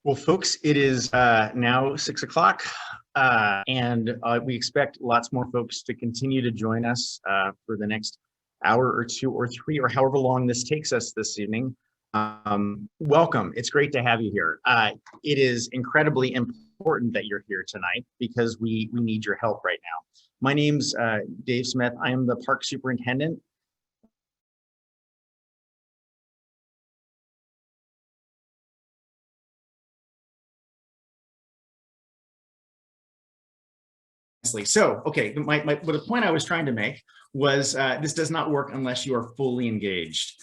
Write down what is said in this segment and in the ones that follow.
Well, folks, it is now 6 o'clock, and we expect lots more folks to continue to join us for the next hour or two or three, or however long this takes us this evening. Welcome. It's great to have you here. It is incredibly important that you're here tonight because we need your help right now. My name's Dave Smith. I am the park superintendent. So, okay, the point I was trying to make was this does not work unless you are fully engaged.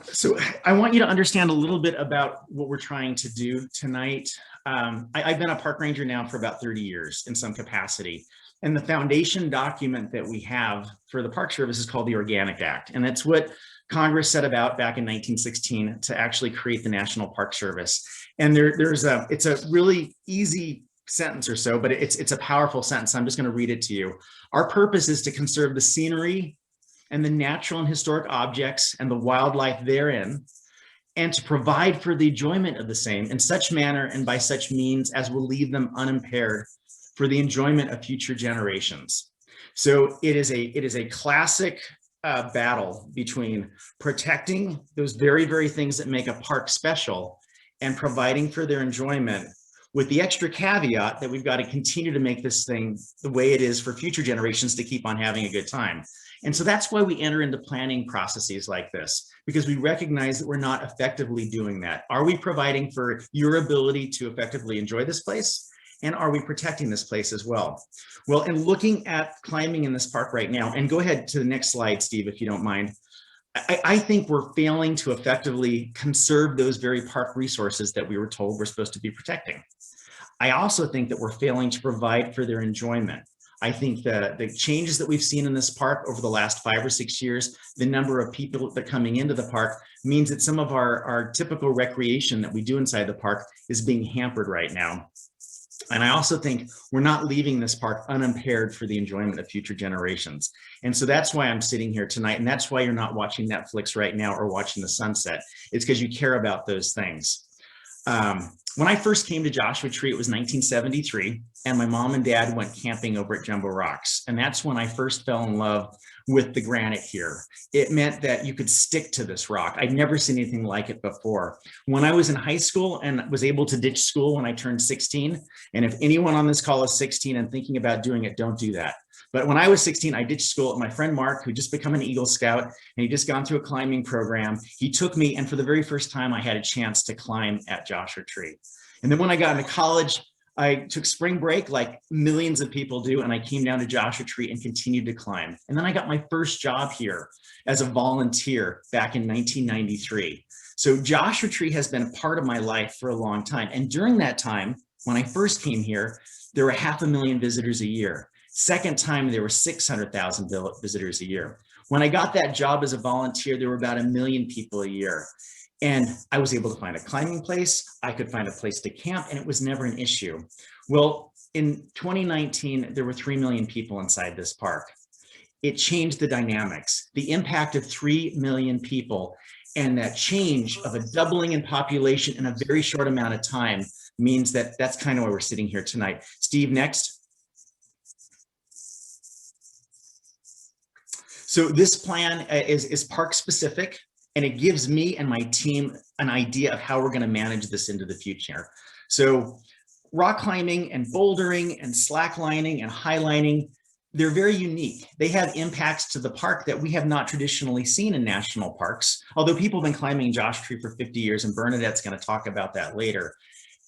So I want you to understand a little bit about what we're trying to do tonight. I've been a park ranger now for about 30 years in some capacity. And the foundation document that we have for the Park Service is called the Organic Act. And that's what Congress set about back in 1916 to actually create the National Park Service. And it's a really easy sentence or so, but it's a powerful sentence. I'm just going to read it to you. Our purpose is to conserve the scenery and the natural and historic objects and the wildlife therein, and to provide for the enjoyment of the same in such manner and by such means as will leave them unimpaired for the enjoyment of future generations. So it is a classic battle between protecting those very, very things that make a park special and providing for their enjoyment, with the extra caveat that we've got to continue to make this thing the way it is for future generations to keep on having a good time. And so that's why we enter into planning processes like this, because we recognize that we're not effectively doing that. Are we providing for your ability to effectively enjoy this place? And are we protecting this place as well? Well, in looking at climbing in this park right now, and go ahead to the next slide, Steve, if you don't mind. I think we're failing to effectively conserve those very park resources that we were told we're supposed to be protecting. I also think that we're failing to provide for their enjoyment. I think the changes that we've seen in this park over the last 5 or 6 years, the number of people that are coming into the park means that some of our typical recreation that we do inside the park is being hampered right now. And I also think we're not leaving this park unimpaired for the enjoyment of future generations. And so that's why I'm sitting here tonight. And that's why you're not watching Netflix right now or watching the sunset. It's because you care about those things. When I first came to Joshua Tree, it was 1973, and my mom and dad went camping over at Jumbo Rocks. And that's when I first fell in love with the granite here. It meant that you could stick to this rock. I'd never seen anything like it before. When I was in high school and was able to ditch school when I turned 16, and if anyone on this call is 16 and thinking about doing it, don't do that. But when I was 16, I ditched school. My friend Mark, who just become an Eagle Scout, and he just gone through a climbing program, he took me, and for the very first time, I had a chance to climb at Joshua Tree. And then when I got into college, I took spring break like millions of people do, and I came down to Joshua Tree and continued to climb. And then I got my first job here as a volunteer back in 1993. So Joshua Tree has been a part of my life for a long time. And during that time, when I first came here, there were 500,000 visitors a year. Second time, there were 600,000 visitors a year. When I got that job as a volunteer, there were about 1 million people a year. And I was able to find a climbing place. I could find a place to camp, and it was never an issue. Well, in 2019, there were 3 million people inside this park. It changed the dynamics. The impact of 3 million people and that change of a doubling in population in a very short amount of time means that that's kind of why we're sitting here tonight. Steve, next. So this plan is park specific, and it gives me and my team an idea of how we're going to manage this into the future. So rock climbing and bouldering and slacklining and highlining, they're very unique. They have impacts to the park that we have not traditionally seen in national parks. Although people have been climbing Joshua Tree for 50 years, and Bernadette's going to talk about that later.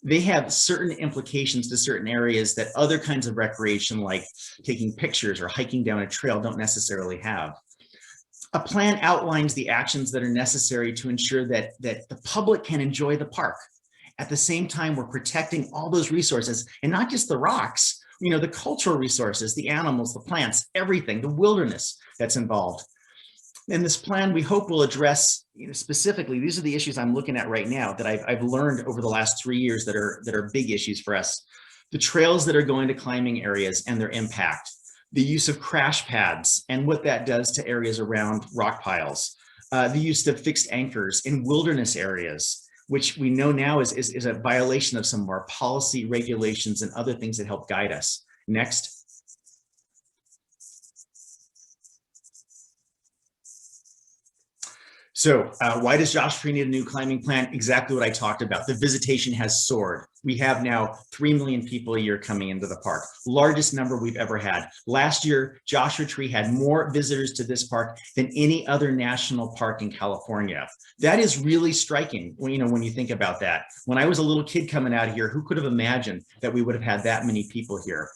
They have certain implications to certain areas that other kinds of recreation, like taking pictures or hiking down a trail, don't necessarily have. A plan outlines the actions that are necessary to ensure that the public can enjoy the park. At the same time, we're protecting all those resources, and not just the rocks, the cultural resources, the animals, the plants, everything, the wilderness that's involved. In this plan, we hope will address specifically, these are the issues I'm looking at right now that I've learned over the last 3 years that are big issues for us. The trails that are going to climbing areas and their impact, the use of crash pads and what that does to areas around rock piles, the use of fixed anchors in wilderness areas, which we know now is a violation of some of our policy, regulations, and other things that help guide us. Next. So why does Joshua Tree need a new climbing plan? Exactly what I talked about. The visitation has soared. We have now 3 million people a year coming into the park, largest number we've ever had. Last year, Joshua Tree had more visitors to this park than any other national park in California. That is really striking when you think about that. When I was a little kid coming out of here, who could have imagined that we would have had that many people here?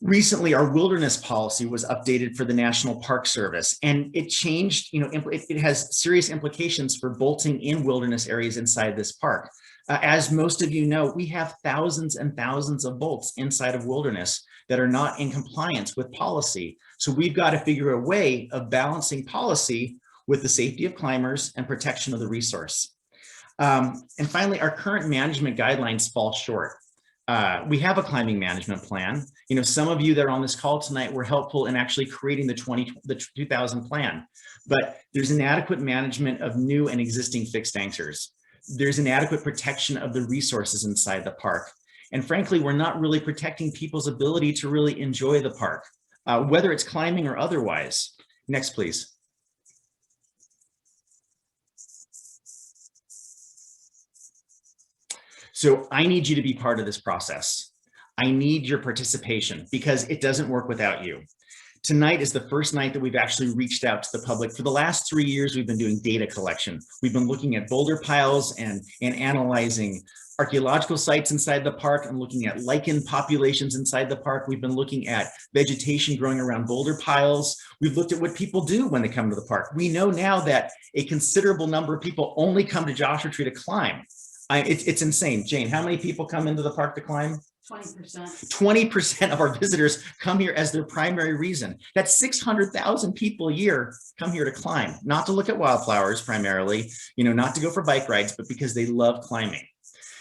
Recently, our wilderness policy was updated for the National Park Service, and it changed, it has serious implications for bolting in wilderness areas inside this park. As most of you know, we have thousands and thousands of bolts inside of wilderness that are not in compliance with policy. So we've got to figure a way of balancing policy with the safety of climbers and protection of the resource. And finally, our current management guidelines fall short. We have a climbing management plan. Some of you that are on this call tonight were helpful in actually creating the 2000 plan, but there's inadequate management of new and existing fixed anchors. There's inadequate protection of the resources inside the park. And frankly, we're not really protecting people's ability to really enjoy the park, whether it's climbing or otherwise. Next, please. So I need you to be part of this process. I need your participation because it doesn't work without you. Tonight is the first night that we've actually reached out to the public. For the last 3 years, we've been doing data collection. We've been looking at boulder piles and analyzing archaeological sites inside the park and looking at lichen populations inside the park. We've been looking at vegetation growing around boulder piles. We've looked at what people do when they come to the park. We know now that a considerable number of people only come to Joshua Tree to climb. It's insane. Jane, how many people come into the park to climb? 20%. 20% of our visitors come here as their primary reason. That's 600,000 people a year come here to climb, not to look at wildflowers primarily, not to go for bike rides, but because they love climbing.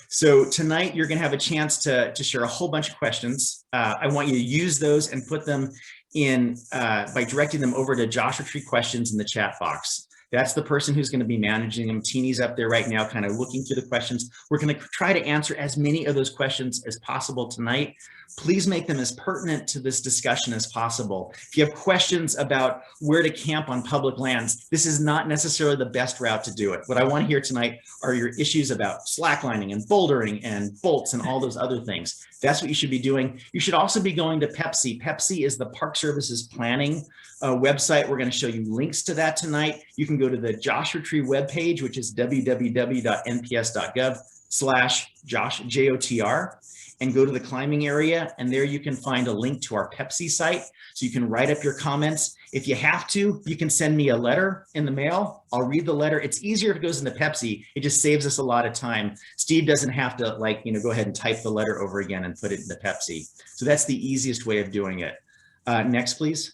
So tonight you're going to have a chance to share a whole bunch of questions. I want you to use those and put them in by directing them over to Joshua Tree questions in the chat box. That's the person who's going to be managing them. Teeny's up there right now, kind of looking through the questions. We're going to try to answer as many of those questions as possible tonight. Please make them as pertinent to this discussion as possible. If you have questions about where to camp on public lands, this is not necessarily the best route to do it. What I want to hear tonight are your issues about slacklining and bouldering and bolts and all those other things. That's what you should be doing. You should also be going to PEPC. PEPC is the Park Services Planning website. We're going to show you links to that tonight. You can go to the Joshua Tree webpage, which is www.nps.gov/JOTR, and go to the climbing area. And there you can find a link to our PEPC site. So you can write up your comments. If you have to, you can send me a letter in the mail. I'll read the letter. It's easier if it goes into PEPC. It just saves us a lot of time. Steve doesn't have to go ahead and type the letter over again and put it into PEPC. So that's the easiest way of doing it. Next, please.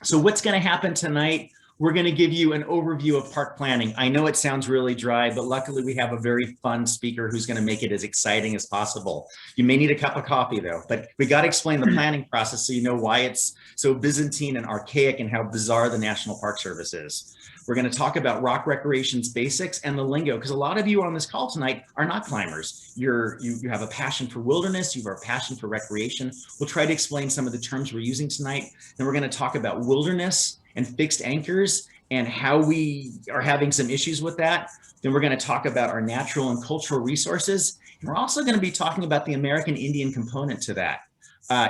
So what's going to happen tonight? We're going to give you an overview of park planning. I know it sounds really dry, but luckily we have a very fun speaker who's going to make it as exciting as possible. You may need a cup of coffee though, but we got to explain the planning process so you know why it's so Byzantine and archaic and how bizarre the National Park Service is. We're going to talk about rock recreation's basics and the lingo, because a lot of you on this call tonight are not climbers. You have a passion for wilderness, you have a passion for recreation. We'll try to explain some of the terms we're using tonight. Then we're going to talk about wilderness and fixed anchors and how we are having some issues with that. Then we're going to talk about our natural and cultural resources. And we're also going to be talking about the American Indian component to that.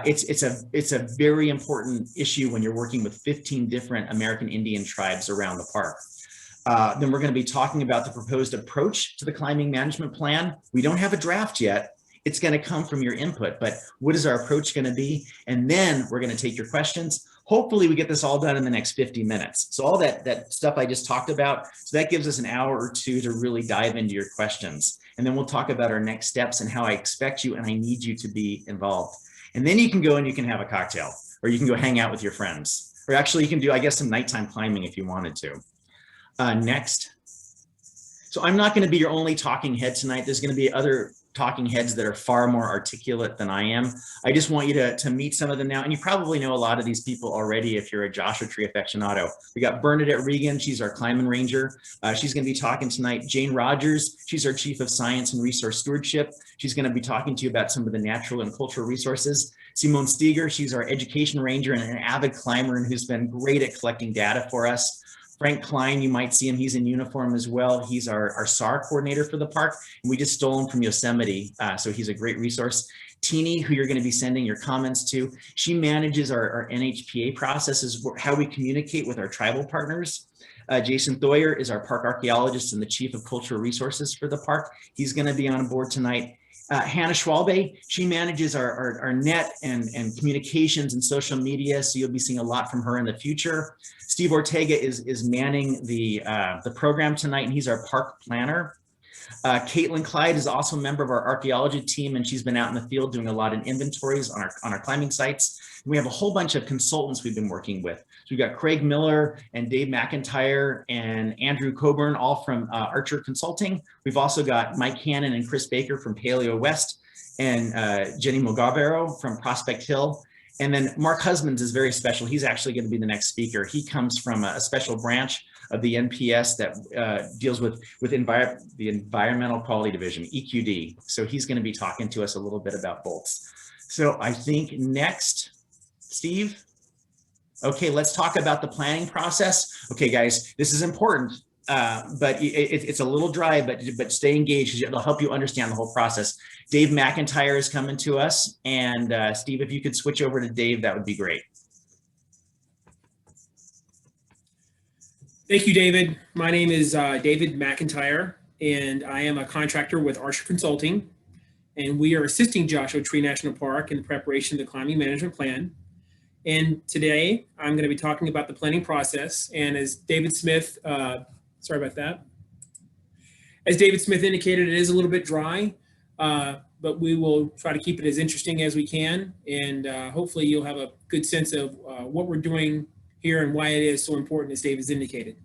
It's a very important issue when you're working with 15 different American Indian tribes around the park. Then we're going to be talking about the proposed approach to the climbing management plan. We don't have a draft yet. It's going to come from your input, but what is our approach going to be? And then we're going to take your questions. Hopefully we get this all done in the next 50 minutes. So all that stuff I just talked about, so that gives us an hour or two to really dive into your questions. And then we'll talk about our next steps and how I expect you and I need you to be involved. And then you can go and you can have a cocktail, or you can go hang out with your friends, or actually you can do, I guess, some nighttime climbing if you wanted to. Next. So I'm not going to be your only talking head tonight. There's going to be other talking heads that are far more articulate than I am. I just want you to meet some of them now. And you probably know a lot of these people already if you're a Joshua Tree aficionado. We got Bernadette Regan. She's our climbing ranger. She's going to be talking tonight. Jane Rogers. She's our chief of science and resource stewardship. She's going to be talking to you about some of the natural and cultural resources. Simone Steger. She's our education ranger and an avid climber and who's been great at collecting data for us. Frank Klein, you might see him, he's in uniform as well. He's our SAR coordinator for the park, and we just stole him from Yosemite, so he's a great resource. Teeny, who you're gonna be sending your comments to, she manages our NHPA processes, how we communicate with our tribal partners. Jason Thoyer is our park archaeologist and the chief of cultural resources for the park. He's gonna be on board tonight. Hannah Schwalbe, she manages our net and communications and social media, so you'll be seeing a lot from her in the future. Steve Ortega is manning the program tonight, and he's our park planner. Caitlin Clyde is also a member of our archaeology team, and she's been out in the field doing a lot of inventories on our climbing sites. And we have a whole bunch of consultants we've been working with. So we've got Craig Miller and Dave McIntyre and Andrew Coburn, all from Archer Consulting. We've also got Mike Hannon and Chris Baker from Paleo West, and Jenny Mogavero from Prospect Hill. And then Mark Husbands is very special. He's actually going to be the next speaker. He comes from a special branch of the NPS that deals with the Environmental Quality Division, EQD. So he's going to be talking to us a little bit about bolts. So I think next, Steve. Okay, let's talk about the planning process. Okay, guys, this is important, but it's a little dry, but stay engaged. It'll help you understand the whole process. Dave McIntyre is coming to us, and Steve, if you could switch over to Dave, that would be great. Thank you, David. My name is David McIntyre, and I am a contractor with Archer Consulting, and we are assisting Joshua Tree National Park in the preparation of the climbing management plan. And today I'm going to be talking about the planning process. And as David Smith, sorry about that. As David Smith indicated, it is a little bit dry, but we will try to keep it as interesting as we can. And hopefully you'll have a good sense of what we're doing here and why it is so important, as David's indicated.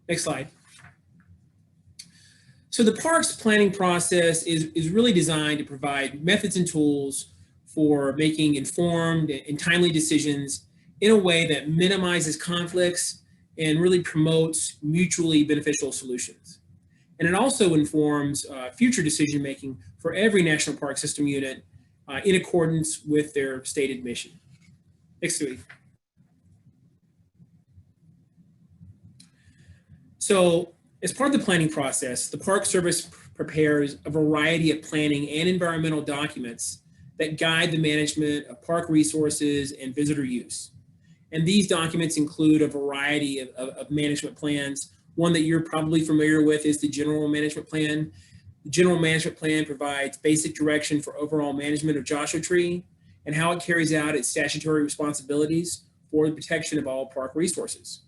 Next slide. So the park's planning process is really designed to provide methods and tools for making informed and timely decisions in a way that minimizes conflicts and really promotes mutually beneficial solutions. And it also informs future decision making for every National Park System unit in accordance with their stated mission. Next week. So as part of the planning process, the Park Service prepares a variety of planning and environmental documents that guide the management of park resources and visitor use. And these documents include a variety of management plans. One that you're probably familiar with is the General Management Plan. The General Management Plan provides basic direction for overall management of Joshua Tree and how it carries out its statutory responsibilities for the protection of all park resources.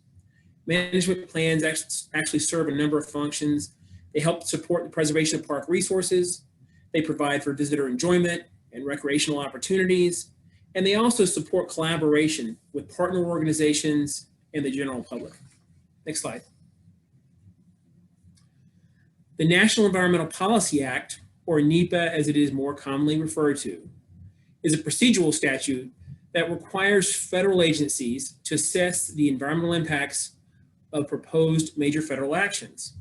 Management plans actually serve a number of functions. They help support the preservation of park resources. They provide for visitor enjoyment and recreational opportunities, and they also support collaboration with partner organizations and the general public. Next slide. The National Environmental Policy Act, or NEPA as it is more commonly referred to, is a procedural statute that requires federal agencies to assess the environmental impacts of proposed major federal actions.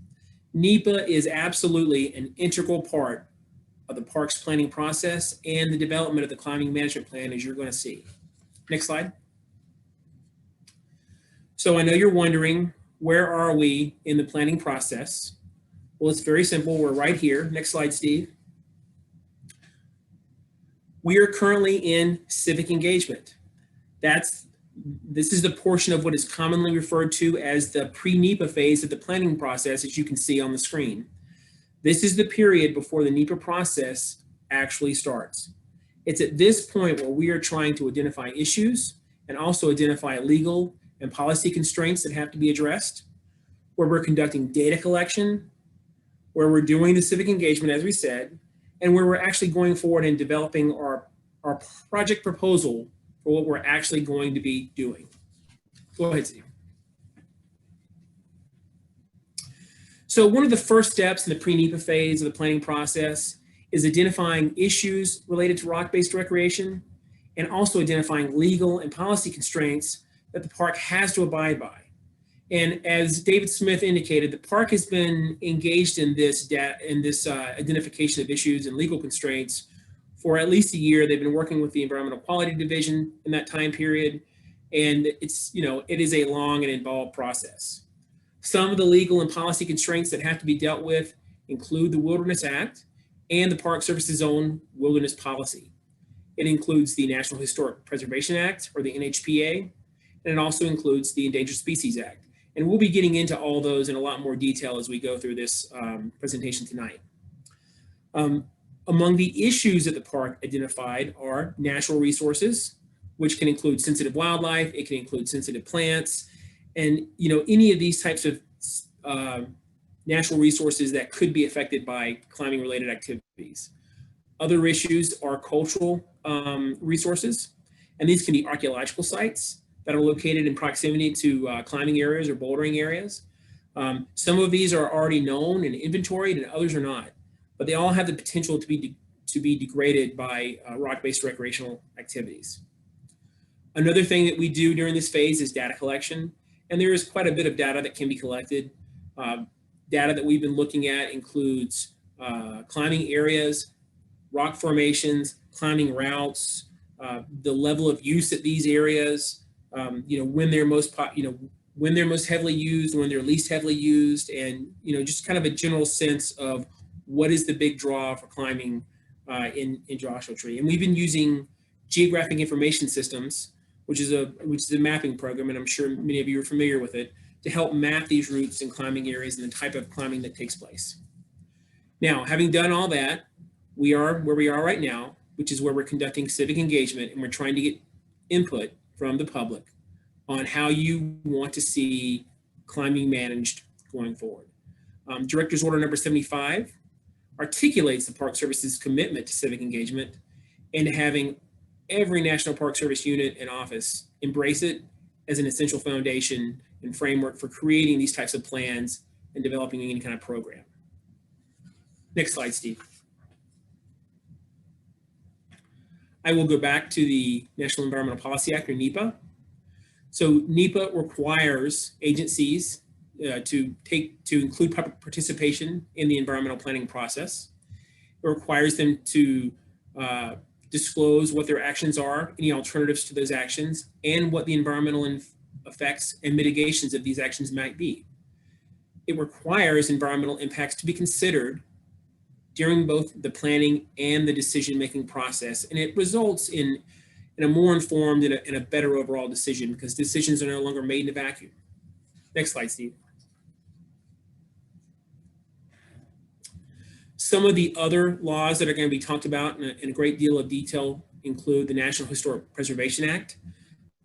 NEPA is absolutely an integral part of the park's planning process and the development of the climbing management plan, as you're going to see. Next slide. So I know you're wondering, where are we in the planning process? Well, it's very simple. We're right here. Next slide, Steve. We are currently in civic engagement. This is the portion of what is commonly referred to as the pre-NEPA phase of the planning process, as you can see on the screen. This is the period before the NEPA process actually starts. It's at this point where we are trying to identify issues and also identify legal and policy constraints that have to be addressed, where we're conducting data collection, where we're doing the civic engagement, as we said, and where we're actually going forward and developing our project proposal for what we're actually going to be doing. Go ahead, Steve. So one of the first steps in the pre-NEPA phase of the planning process is identifying issues related to rock-based recreation and also identifying legal and policy constraints that the park has to abide by. And as David Smith indicated, the park has been engaged in this identification of issues and legal constraints for at least a year. They've been working with the Environmental Quality Division in that time period, and it is a long and involved process. Some of the legal and policy constraints that have to be dealt with include the Wilderness Act and the Park Service's own wilderness policy. It includes the National Historic Preservation Act, or the NHPA, and it also includes the Endangered Species Act. And we'll be getting into all those in a lot more detail as we go through this presentation tonight. Among the issues that the park identified are natural resources, which can include sensitive wildlife, it can include sensitive plants, and any of these types of natural resources that could be affected by climbing related activities. Other issues are cultural resources, and these can be archaeological sites that are located in proximity to climbing areas or bouldering areas. Some of these are already known and inventoried, and others are not, but they all have the potential to be degraded by rock-based recreational activities. Another thing that we do during this phase is data collection, and there is quite a bit of data that can be collected. Data that we've been looking at includes climbing areas, rock formations, climbing routes, the level of use at these areas, when they're most heavily used, when they're least heavily used, and just kind of a general sense of what is the big draw for climbing in Joshua Tree. And we've been using geographic information systems, which is a mapping program, and I'm sure many of you are familiar with it, to help map these routes and climbing areas and the type of climbing that takes place. Now, having done all that, we are where we are right now, which is where we're conducting civic engagement, and we're trying to get input from the public on how you want to see climbing managed going forward. Director's Order number 75 articulates the Park Service's commitment to civic engagement and having every National Park Service unit and office embrace it as an essential foundation and framework for creating these types of plans and developing any kind of program. Next slide, Steve. I will go back to the National Environmental Policy Act, or NEPA. So NEPA requires agencies to include public participation in the environmental planning process. It requires them to disclose what their actions are, any alternatives to those actions, and what the environmental effects and mitigations of these actions might be. It requires environmental impacts to be considered during both the planning and the decision-making process, and it results in a more informed and a better overall decision, because decisions are no longer made in a vacuum. Next slide, Steve. Some of the other laws that are going to be talked about in a great deal of detail include the National Historic Preservation Act.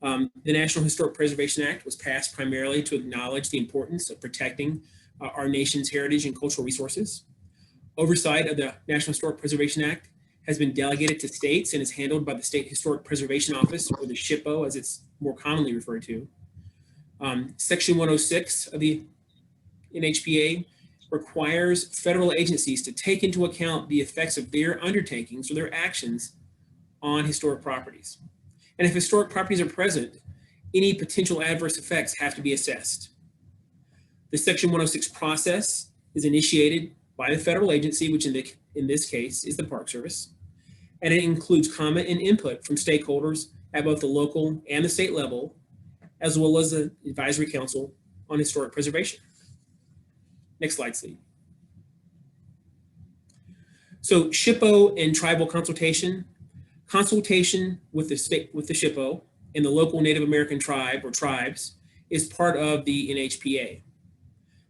The National Historic Preservation Act was passed primarily to acknowledge the importance of protecting our nation's heritage and cultural resources. Oversight of the National Historic Preservation Act has been delegated to states and is handled by the State Historic Preservation Office, or the SHPO as it's more commonly referred to. Section 106 of the NHPA requires federal agencies to take into account the effects of their undertakings or their actions on historic properties. And if historic properties are present, any potential adverse effects have to be assessed. The Section 106 process is initiated by the federal agency, which in this case is the Park Service, and it includes comment and input from stakeholders at both the local and the state level, as well as the Advisory Council on Historic Preservation. Next slide, please. So SHPO and tribal consultation with the SHPO and the local Native American tribe or tribes is part of the NHPA.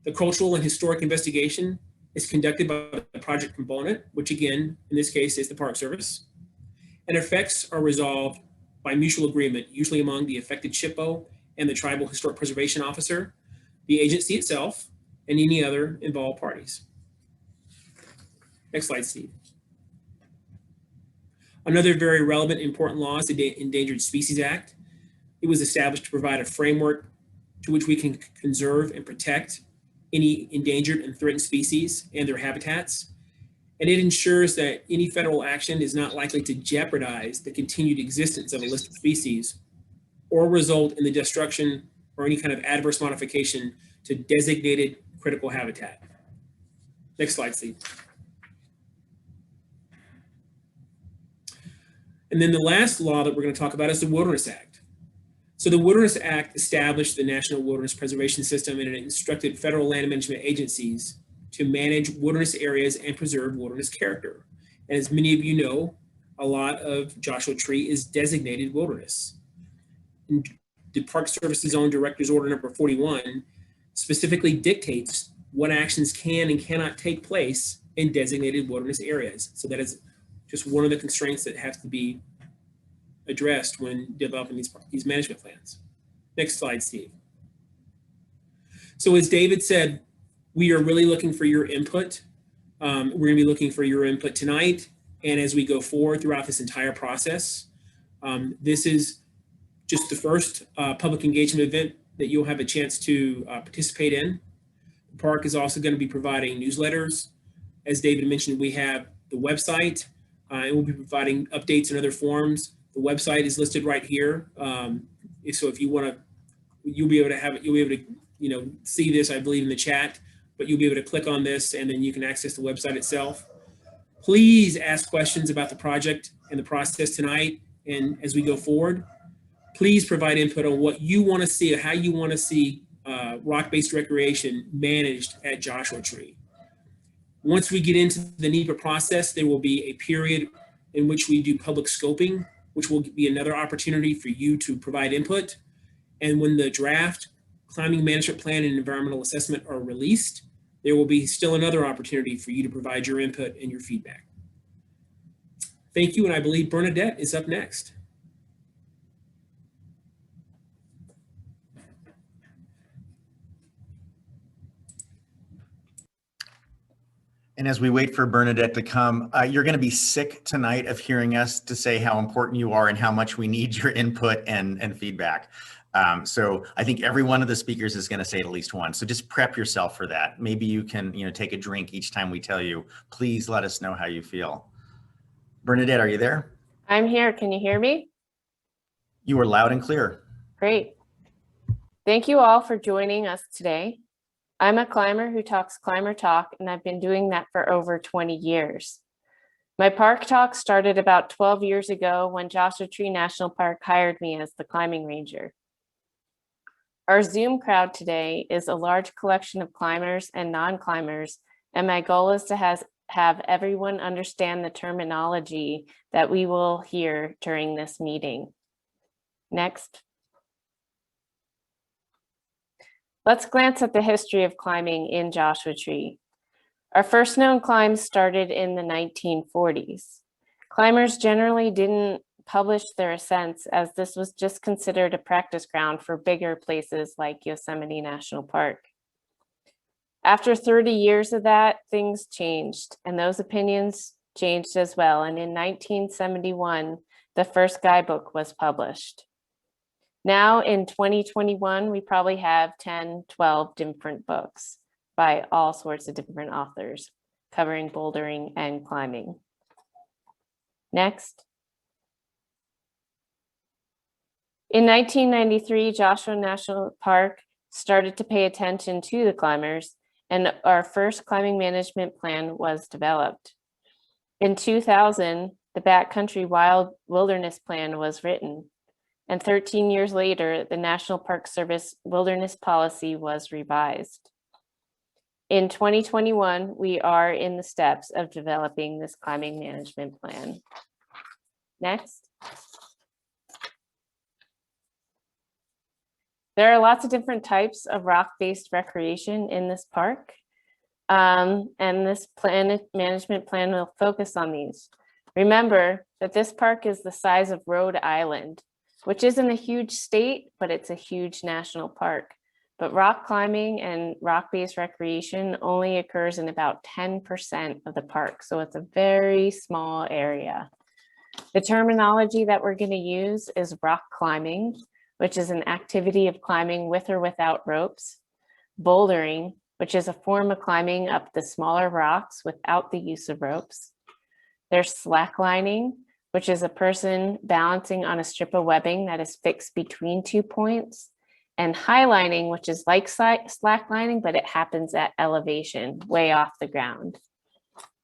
The cultural and historic investigation is conducted by the project component, which again, in this case, is the Park Service. And effects are resolved by mutual agreement, usually among the affected SHPO and the Tribal Historic Preservation Officer, the agency itself, and any other involved parties. Next slide, Steve. Another very relevant, important law is the Endangered Species Act. It was established to provide a framework to which we can conserve and protect any endangered and threatened species and their habitats. and it ensures that any federal action is not likely to jeopardize the continued existence of a listed species or result in the destruction or any kind of adverse modification to designated critical habitat. Next slide, Steve. And then the last law that we're going to talk about is the Wilderness Act. So the Wilderness Act established the National Wilderness Preservation System, and it instructed federal land management agencies to manage wilderness areas and preserve wilderness character. And as many of you know, a lot of Joshua Tree is designated wilderness. And the Park Service's own Director's Order number 41 specifically dictates what actions can and cannot take place in designated wilderness areas. So that is just one of the constraints that have to be addressed when developing these management plans. Next slide, Steve. So as David said, we are really looking for your input. We're going to be looking for your input tonight and as we go forward throughout this entire process. This is just the first public engagement event that you'll have a chance to participate in. The park is also going to be providing newsletters. As David mentioned, we have the website, and we'll be providing updates and other forms. The website is listed right here. So if you want to, you'll be able to see this, I believe, in the chat, but you'll be able to click on this and then you can access the website itself. Please ask questions about the project and the process tonight. And as we go forward, please provide input on what you want to see or how you want to see rock-based recreation managed at Joshua Tree. Once we get into the NEPA process, there will be a period in which we do public scoping, which will be another opportunity for you to provide input. And when the draft climbing management plan and environmental assessment are released, there will be still another opportunity for you to provide your input and your feedback. Thank you, and I believe Bernadette is up next. And as we wait for Bernadette to come, you're going to be sick tonight of hearing us to say how important you are and how much we need your input and feedback. So I think every one of the speakers is going to say it at least once. So just prep yourself for that. Maybe you can, take a drink each time we tell you. Please let us know how you feel. Bernadette, are you there? I'm here. Can you hear me? You are loud and clear. Great. Thank you all for joining us today. I'm a climber who talks climber talk, and I've been doing that for over 20 years. My park talk started about 12 years ago when Joshua Tree National Park hired me as the climbing ranger. Our Zoom crowd today is a large collection of climbers and non-climbers, and my goal is to have everyone understand the terminology that we will hear during this meeting. Next. Let's glance at the history of climbing in Joshua Tree. Our first known climbs started in the 1940s. Climbers generally didn't publish their ascents as this was just considered a practice ground for bigger places like Yosemite National Park. After 30 years of that, things changed, and those opinions changed as well. And in 1971, the first guidebook was published. Now in 2021, we probably have 10, 12 different books by all sorts of different authors covering bouldering and climbing. Next. In 1993, Joshua National Park started to pay attention to the climbers, and our first climbing management plan was developed. In 2000, the Backcountry Wild Wilderness Plan was written. And 13 years later, the National Park Service Wilderness Policy was revised. In 2021, we are in the steps of developing this climbing management plan. Next. There are lots of different types of rock-based recreation in this park, and this management plan will focus on these. Remember that this park is the size of Rhode Island, which isn't a huge state, but it's a huge national park. But rock climbing and rock-based recreation only occurs in about 10% of the park, so it's a very small area. The terminology that we're going to use is rock climbing, which is an activity of climbing with or without ropes, bouldering, which is a form of climbing up the smaller rocks without the use of ropes. There's slacklining, which is a person balancing on a strip of webbing that is fixed between 2 points, and highlining, which is like slacklining, but it happens at elevation, way off the ground.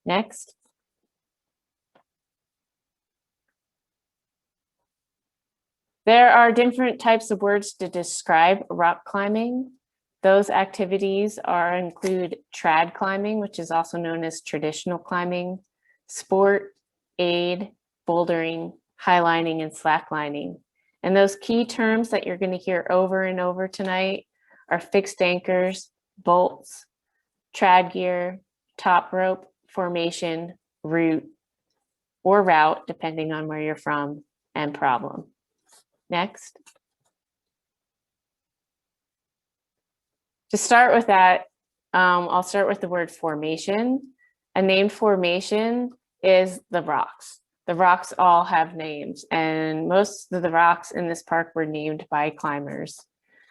Next. There are different types of words to describe rock climbing. Those activities include trad climbing, which is also known as traditional climbing, sport, aid, bouldering, highlining, and slacklining. And those key terms that you're going to hear over and over tonight are fixed anchors, bolts, trad gear, top rope, formation, route, or route, depending on where you're from, and problem. Next. To start with that, I'll start with the word formation. A named formation is the rocks. The rocks all have names, and most of the rocks in this park were named by climbers.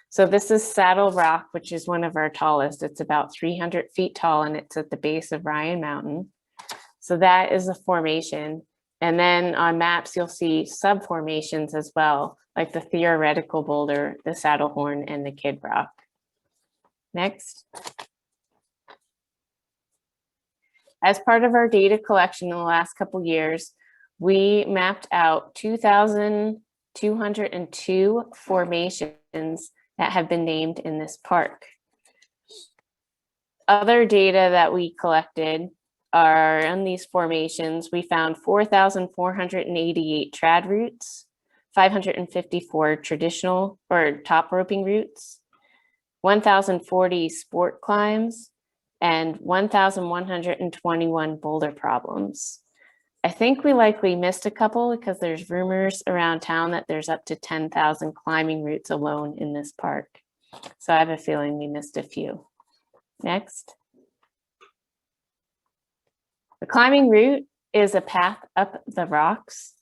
So this is Saddle Rock, which is one of our tallest. It's about 300 feet tall, and it's at the base of Ryan Mountain. So that is a formation. And then on maps, you'll see subformations as well, like the theoretical boulder, the Saddlehorn, and the Kid Rock. Next. As part of our data collection in the last couple years, we mapped out 2,202 formations that have been named in this park. Other data that we collected are on these formations. We found 4,488 trad routes, 554 traditional or top roping routes, 1,040 sport climbs, and 1,121 boulder problems. I think we likely missed a couple because there's rumors around town that there's up to 10,000 climbing routes alone in this park. So I have a feeling we missed a few. Next. The climbing route is a path up the rocks.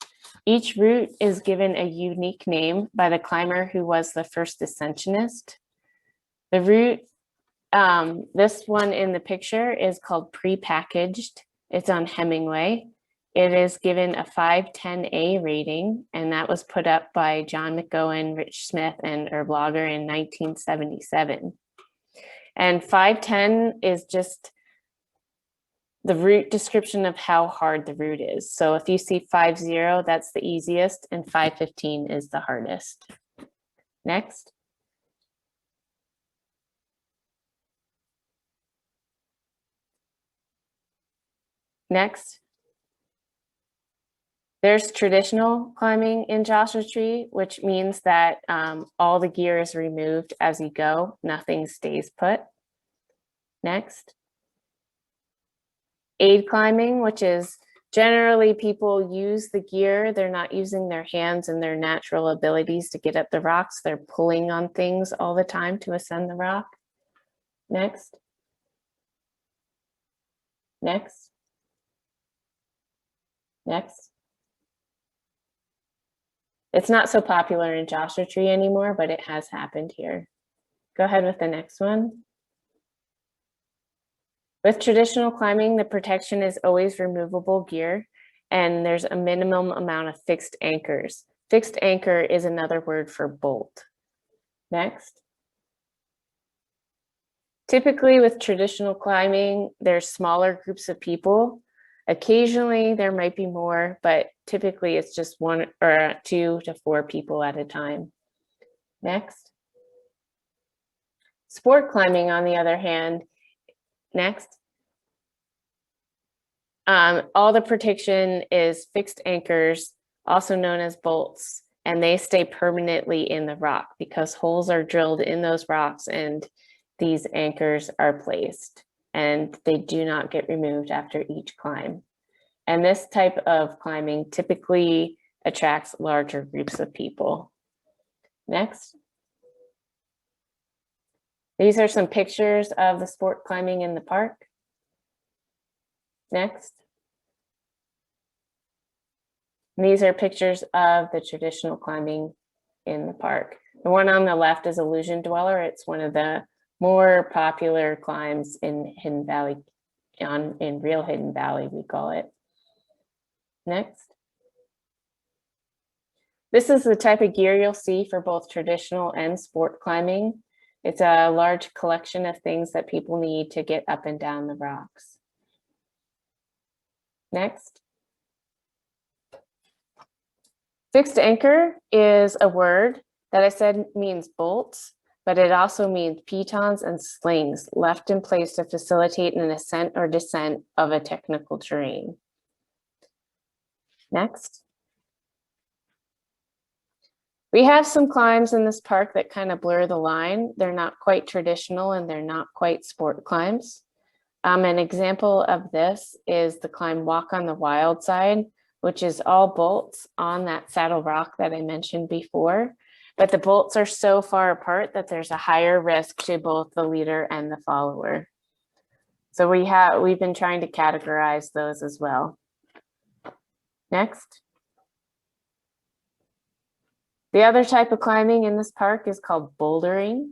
Each route is given a unique name by the climber who was the first ascensionist. The route, this one in the picture is called Prepackaged. It's on Hemingway. It is given a 510A rating, and that was put up by John McGowan, Rich Smith, and Herb Lager in 1977. And 510 is just the route description of how hard the route is. So if you see 50, that's the easiest, and 515 is the hardest. Next. Next. There's traditional climbing in Joshua Tree, which means that all the gear is removed as you go. Nothing stays put. Next. Aid climbing, which is generally people use the gear. They're not using their hands and their natural abilities to get up the rocks. They're pulling on things all the time to ascend the rock. Next. Next. Next. It's not so popular in Joshua Tree anymore, but it has happened here. Go ahead with the next one. With traditional climbing, the protection is always removable gear, and there's a minimum amount of fixed anchors. Fixed anchor is another word for bolt. Next. Typically with traditional climbing, there's smaller groups of people. Occasionally there might be more, but typically it's just 1 or 2 to 4 people at a time. Next. Sport climbing, on the other hand, next. All the protection is fixed anchors, also known as bolts, and they stay permanently in the rock because holes are drilled in those rocks and these anchors are placed, and they do not get removed after each climb. And this type of climbing typically attracts larger groups of people. Next. These are some pictures of the sport climbing in the park. Next. And these are pictures of the traditional climbing in the park. The one on the left is Illusion Dweller. It's one of the more popular climbs in Hidden Valley, in real Hidden Valley, we call it. Next. This is the type of gear you'll see for both traditional and sport climbing. It's a large collection of things that people need to get up and down the rocks. Next. Fixed anchor is a word that I said means bolts, but it also means pitons and slings left in place to facilitate an ascent or descent of a technical terrain. Next. We have some climbs in this park that kind of blur the line. They're not quite traditional and they're not quite sport climbs. An example of this is the climb Walk on the Wild Side, which is all bolts on that saddle rock that I mentioned before. But the bolts are so far apart that there's a higher risk to both the leader and the follower. So we've been trying to categorize those as well. Next. The other type of climbing in this park is called bouldering.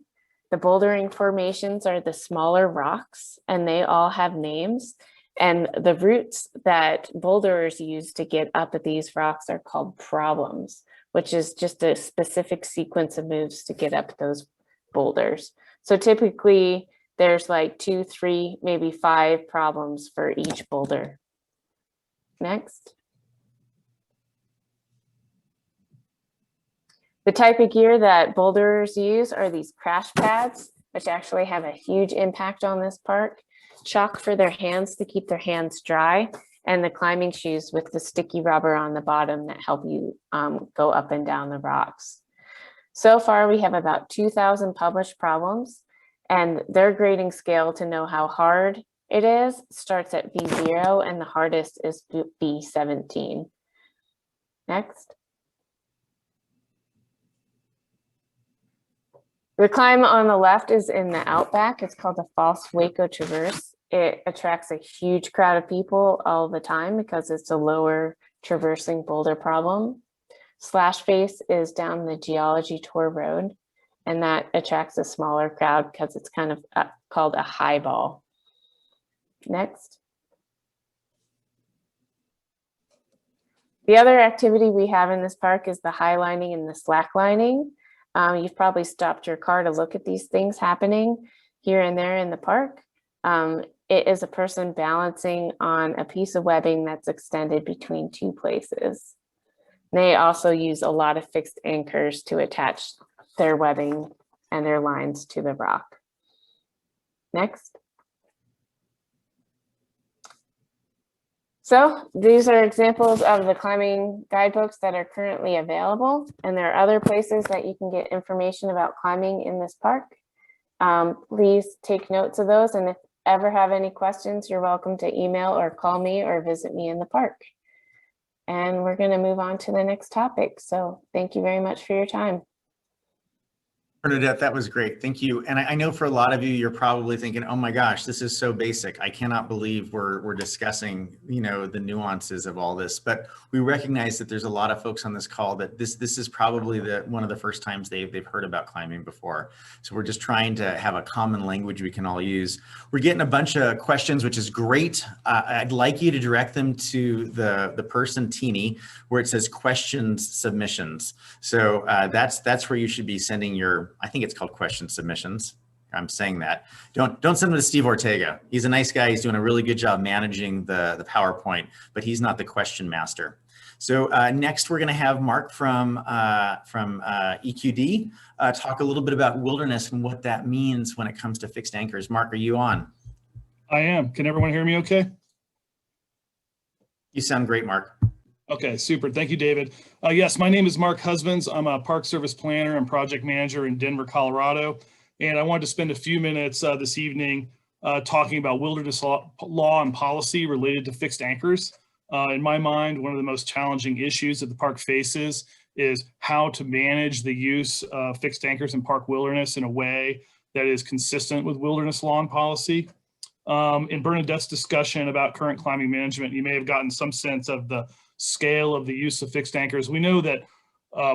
The bouldering formations are the smaller rocks and they all have names. And the routes that boulderers use to get up at these rocks are called problems, which is just a specific sequence of moves to get up those boulders. So typically there's like 2, 3, maybe 5 problems for each boulder. Next. The type of gear that boulderers use are these crash pads, which actually have a huge impact on this park. Chalk for their hands to keep their hands dry, and the climbing shoes with the sticky rubber on the bottom that help you go up and down the rocks. So far, we have about 2,000 published problems, and their grading scale to know how hard it is starts at B0, and the hardest is B17. Next. The climb on the left is in the Outback. It's called the False Waco Traverse. It attracts a huge crowd of people all the time because it's a lower traversing boulder problem. Slash Face is down the Geology Tour Road, and that attracts a smaller crowd because it's kind of called a high ball. Next. The other activity we have in this park is the high lining and the slack lining. You've probably stopped your car to look at these things happening here and there in the park. It is a person balancing on a piece of webbing that's extended between 2 places. They also use a lot of fixed anchors to attach their webbing and their lines to the rock. Next. So these are examples of the climbing guidebooks that are currently available, and there are other places that you can get information about climbing in this park. Please take notes of those, and if ever have any questions, you're welcome to email or call me or visit me in the park. And we're going to move on to the next topic. So thank you very much for your time. Bernadette, that was great. Thank you. And I know for a lot of you, you're probably thinking, oh my gosh, this is so basic. I cannot believe we're discussing, you know, the nuances of all this. But we recognize that there's a lot of folks on this call that this is probably one of the first times they've heard about climbing before. So we're just trying to have a common language we can all use. We're getting a bunch of questions, which is great. I'd like you to direct them to the person, Teeny, where it says questions submissions. So that's where you should be sending your, I think it's called question submissions. I'm saying that. Don't send them to Steve Ortega. He's a nice guy. He's doing a really good job managing the PowerPoint, but he's not the question master. So next we're going to have Mark from EQD talk a little bit about wilderness and what that means when it comes to fixed anchors. Mark, are you on? I am. Can everyone hear me okay? You sound great, Mark. Okay, super. Thank you, David. Yes, my name is Mark Husbands. I'm a Park Service planner and project manager in Denver, Colorado. And I wanted to spend a few minutes this evening talking about wilderness law and policy related to fixed anchors. In my mind, one of the most challenging issues that the park faces is how to manage the use of fixed anchors in park wilderness in a way that is consistent with wilderness law and policy. In Bernadette's discussion about current climbing management, you may have gotten some sense of the scale of the use of fixed anchors. We know that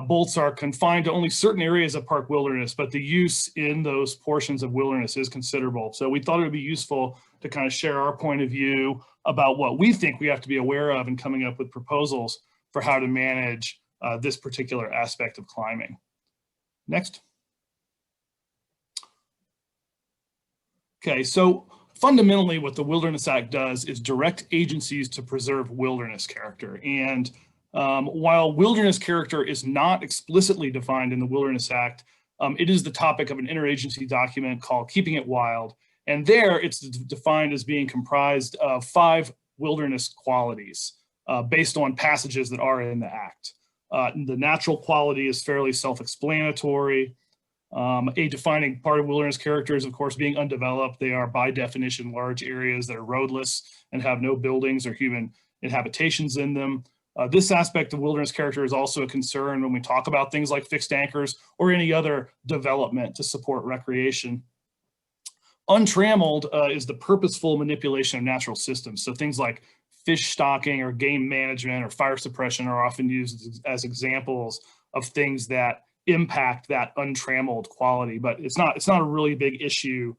bolts are confined to only certain areas of park wilderness, but the use in those portions of wilderness is considerable. So we thought it would be useful to kind of share our point of view about what we think we have to be aware of in coming up with proposals for how to manage this particular aspect of climbing. Next. Okay, so fundamentally what the Wilderness Act does is direct agencies to preserve wilderness character. And while wilderness character is not explicitly defined in the Wilderness Act, it is the topic of an interagency document called Keeping It Wild. And there it's defined as being comprised of 5 wilderness qualities based on passages that are in the Act. The natural quality is fairly self-explanatory. A defining part of wilderness character is, of course, being undeveloped. They are by definition large areas that are roadless and have no buildings or human habitations in them. This aspect of wilderness character is also a concern when we talk about things like fixed anchors or any other development to support recreation. Untrammeled is the purposeful manipulation of natural systems. So things like fish stocking or game management or fire suppression are often used as examples of things that impact that untrammeled quality, but it's not a really big issue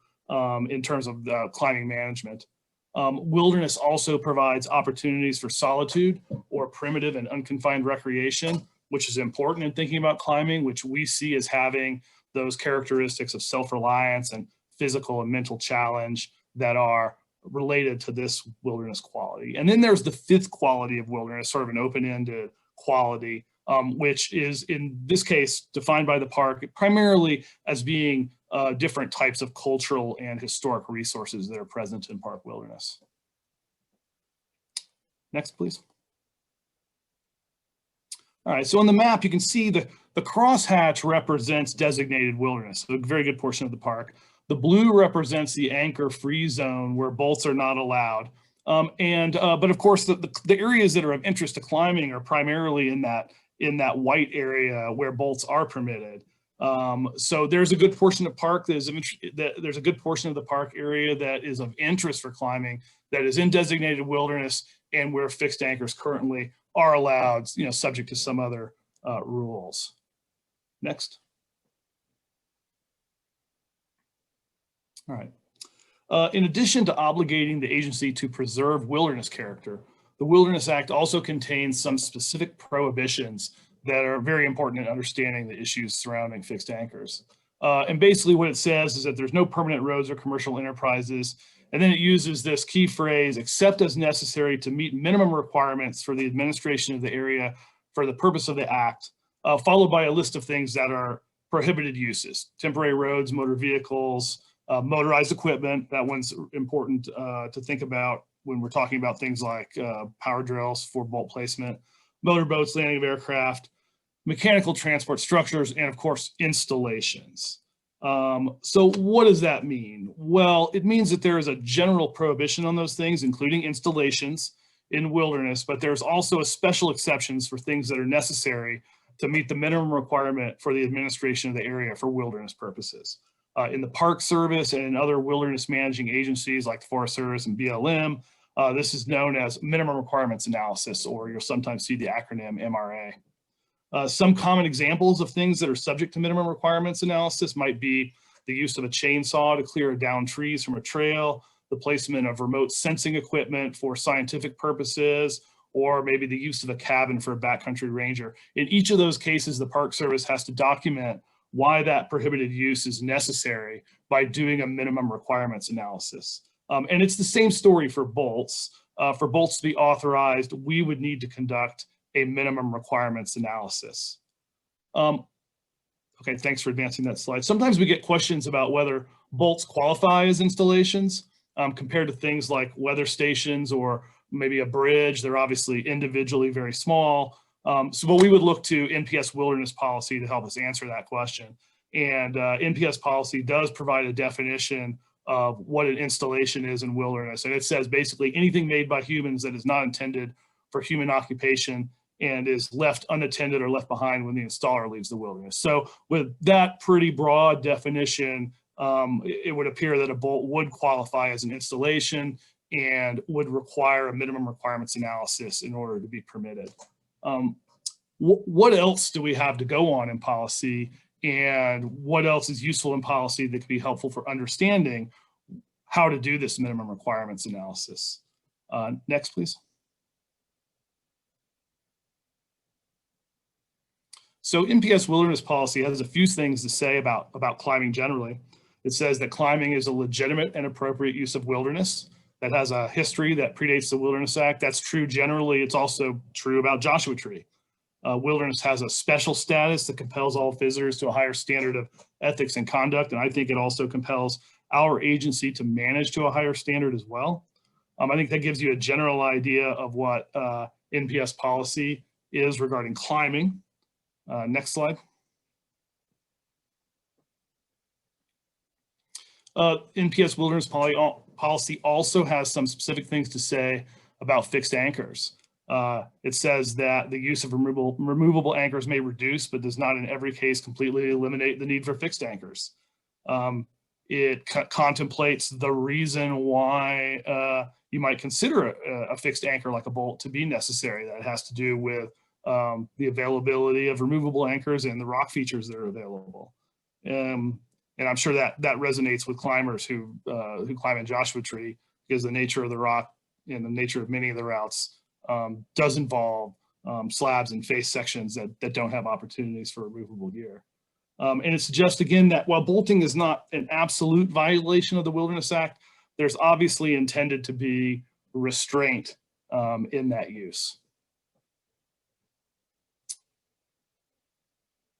in terms of climbing management. Wilderness also provides opportunities for solitude or primitive and unconfined recreation, which is important in thinking about climbing, which we see as having those characteristics of self-reliance and physical and mental challenge that are related to this wilderness quality. And then there's the 5th quality of wilderness, sort of an open-ended quality, which is in this case defined by the park primarily as being different types of cultural and historic resources that are present in park wilderness. Next, please. All right, so on the map, you can see the crosshatch represents designated wilderness, so a very good portion of the park. The blue represents the anchor-free zone where bolts are not allowed. But of course, the areas that are of interest to climbing are primarily in that white area where bolts are permitted. So there's a good portion of park there's a good portion of the park area that is of interest for climbing that is in designated wilderness and where fixed anchors currently are allowed, subject to some other rules. Next. All right. In addition to obligating the agency to preserve wilderness character, the Wilderness Act also contains some specific prohibitions that are very important in understanding the issues surrounding fixed anchors. And basically what it says is that there's no permanent roads or commercial enterprises. And then it uses this key phrase, except as necessary to meet minimum requirements for the administration of the area for the purpose of the act, followed by a list of things that are prohibited uses: temporary roads, motor vehicles, motorized equipment. That one's important to think about when we're talking about things like power drills for bolt placement, motorboats, landing of aircraft, mechanical transport structures, and of course, installations. So what does that mean? Well, it means that there is a general prohibition on those things, including installations in wilderness, but there's also a special exceptions for things that are necessary to meet the minimum requirement for the administration of the area for wilderness purposes. In the Park Service and in other wilderness managing agencies like the Forest Service and BLM, this is known as minimum requirements analysis, or you'll sometimes see the acronym MRA. Some common examples of things that are subject to minimum requirements analysis might be the use of a chainsaw to clear down trees from a trail, the placement of remote sensing equipment for scientific purposes, or maybe the use of a cabin for a backcountry ranger. In each of those cases, the Park Service has to document why that prohibited use is necessary by doing a minimum requirements analysis. And it's the same story for bolts. For bolts to be authorized, we would need to conduct a minimum requirements analysis. Okay, thanks for advancing that slide. Sometimes we get questions about whether bolts qualify as installations compared to things like weather stations or maybe a bridge. They're obviously individually very small. But we would look to NPS wilderness policy to help us answer that question. And NPS policy does provide a definition of what an installation is in wilderness. And it says basically anything made by humans that is not intended for human occupation and is left unattended or left behind when the installer leaves the wilderness. So with that pretty broad definition, it would appear that a bolt would qualify as an installation and would require a minimum requirements analysis in order to be permitted. what else do we have to go on in policy, and what else is useful in policy that could be helpful for understanding how to do this minimum requirements analysis. Next, please. So NPS wilderness policy has a few things to say about climbing generally. It says that climbing is a legitimate and appropriate use of wilderness that has a history that predates the Wilderness Act. That's true generally. It's also true about Joshua Tree. Wilderness has a special status that compels all visitors to a higher standard of ethics and conduct. And I think it also compels our agency to manage to a higher standard as well. I think that gives you a general idea of what NPS policy is regarding climbing. Next slide. NPS wilderness policy also has some specific things to say about fixed anchors. It says that the use of removable anchors may reduce, but does not in every case completely eliminate the need for fixed anchors. It contemplates the reason why you might consider a fixed anchor like a bolt to be necessary. That has to do with the availability of removable anchors and the rock features that are available. And I'm sure that resonates with climbers who climb in Joshua Tree, because the nature of the rock and the nature of many of the routes does involve slabs and face sections that don't have opportunities for removable gear. And it suggests again that while bolting is not an absolute violation of the Wilderness Act, there's obviously intended to be restraint in that use.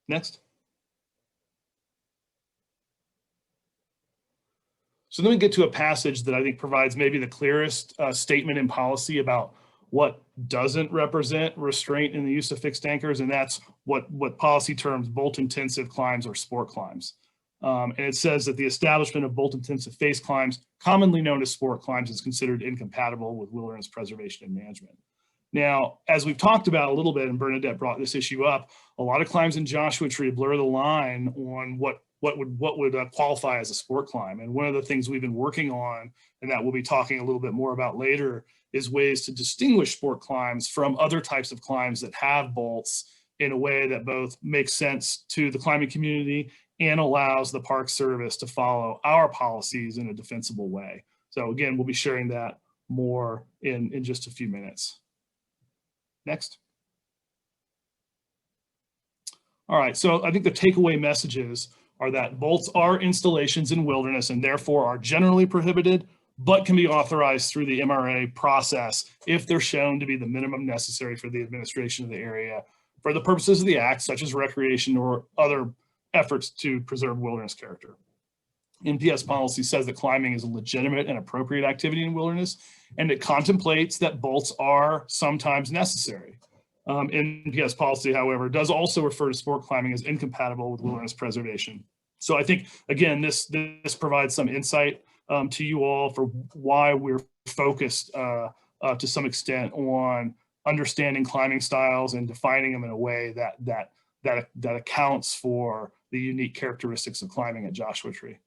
Next. So then we get to a passage that I think provides maybe the clearest statement in policy about what doesn't represent restraint in the use of fixed anchors, and that's what policy terms bolt-intensive climbs or sport climbs. And it says that the establishment of bolt-intensive face climbs, commonly known as sport climbs, is considered incompatible with wilderness preservation and management. Now, as we've talked about a little bit, and Bernadette brought this issue up, a lot of climbs in Joshua Tree blur the line on what would qualify as a sport climb. And one of the things we've been working on, and that we'll be talking a little bit more about later, is ways to distinguish sport climbs from other types of climbs that have bolts in a way that both makes sense to the climbing community and allows the Park Service to follow our policies in a defensible way. So again, we'll be sharing that more in just a few minutes. Next. All right, so I think the takeaway messages are that bolts are installations in wilderness and therefore are generally prohibited, but can be authorized through the MRA process if they're shown to be the minimum necessary for the administration of the area for the purposes of the act, such as recreation or other efforts to preserve wilderness character. NPS policy says that climbing is a legitimate and appropriate activity in wilderness, and it contemplates that bolts are sometimes necessary. NPS policy, however, does also refer to sport climbing as incompatible with wilderness preservation. So I think, again, this provides some insight to you all for why we're focused to some extent on understanding climbing styles and defining them in a way that accounts for the unique characteristics of climbing at Joshua Tree.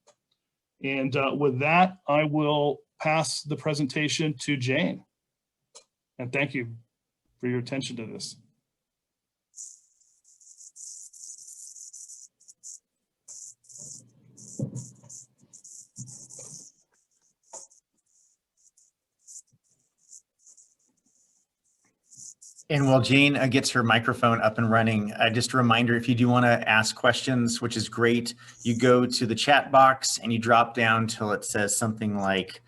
And with that, I will pass the presentation to Jane. And thank you for your attention to this. And while Jane gets her microphone up and running, just a reminder, if you do want to ask questions, which is great, you go to the chat box and you drop down till it says something like,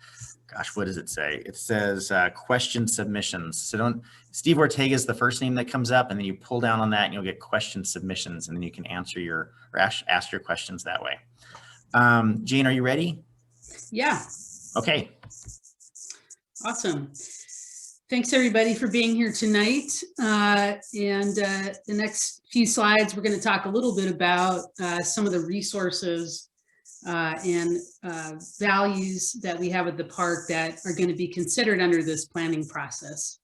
gosh, what does it say? It says question submissions. So Steve Ortega is the first name that comes up, and then you pull down on that and you'll get question submissions, and then you can answer or ask your questions that way. Jane, are you ready? Yeah. Okay. Awesome. Thanks everybody for being here tonight. The next few slides, we're going to talk a little bit about some of the resources and values that we have at the park that are going to be considered under this planning process.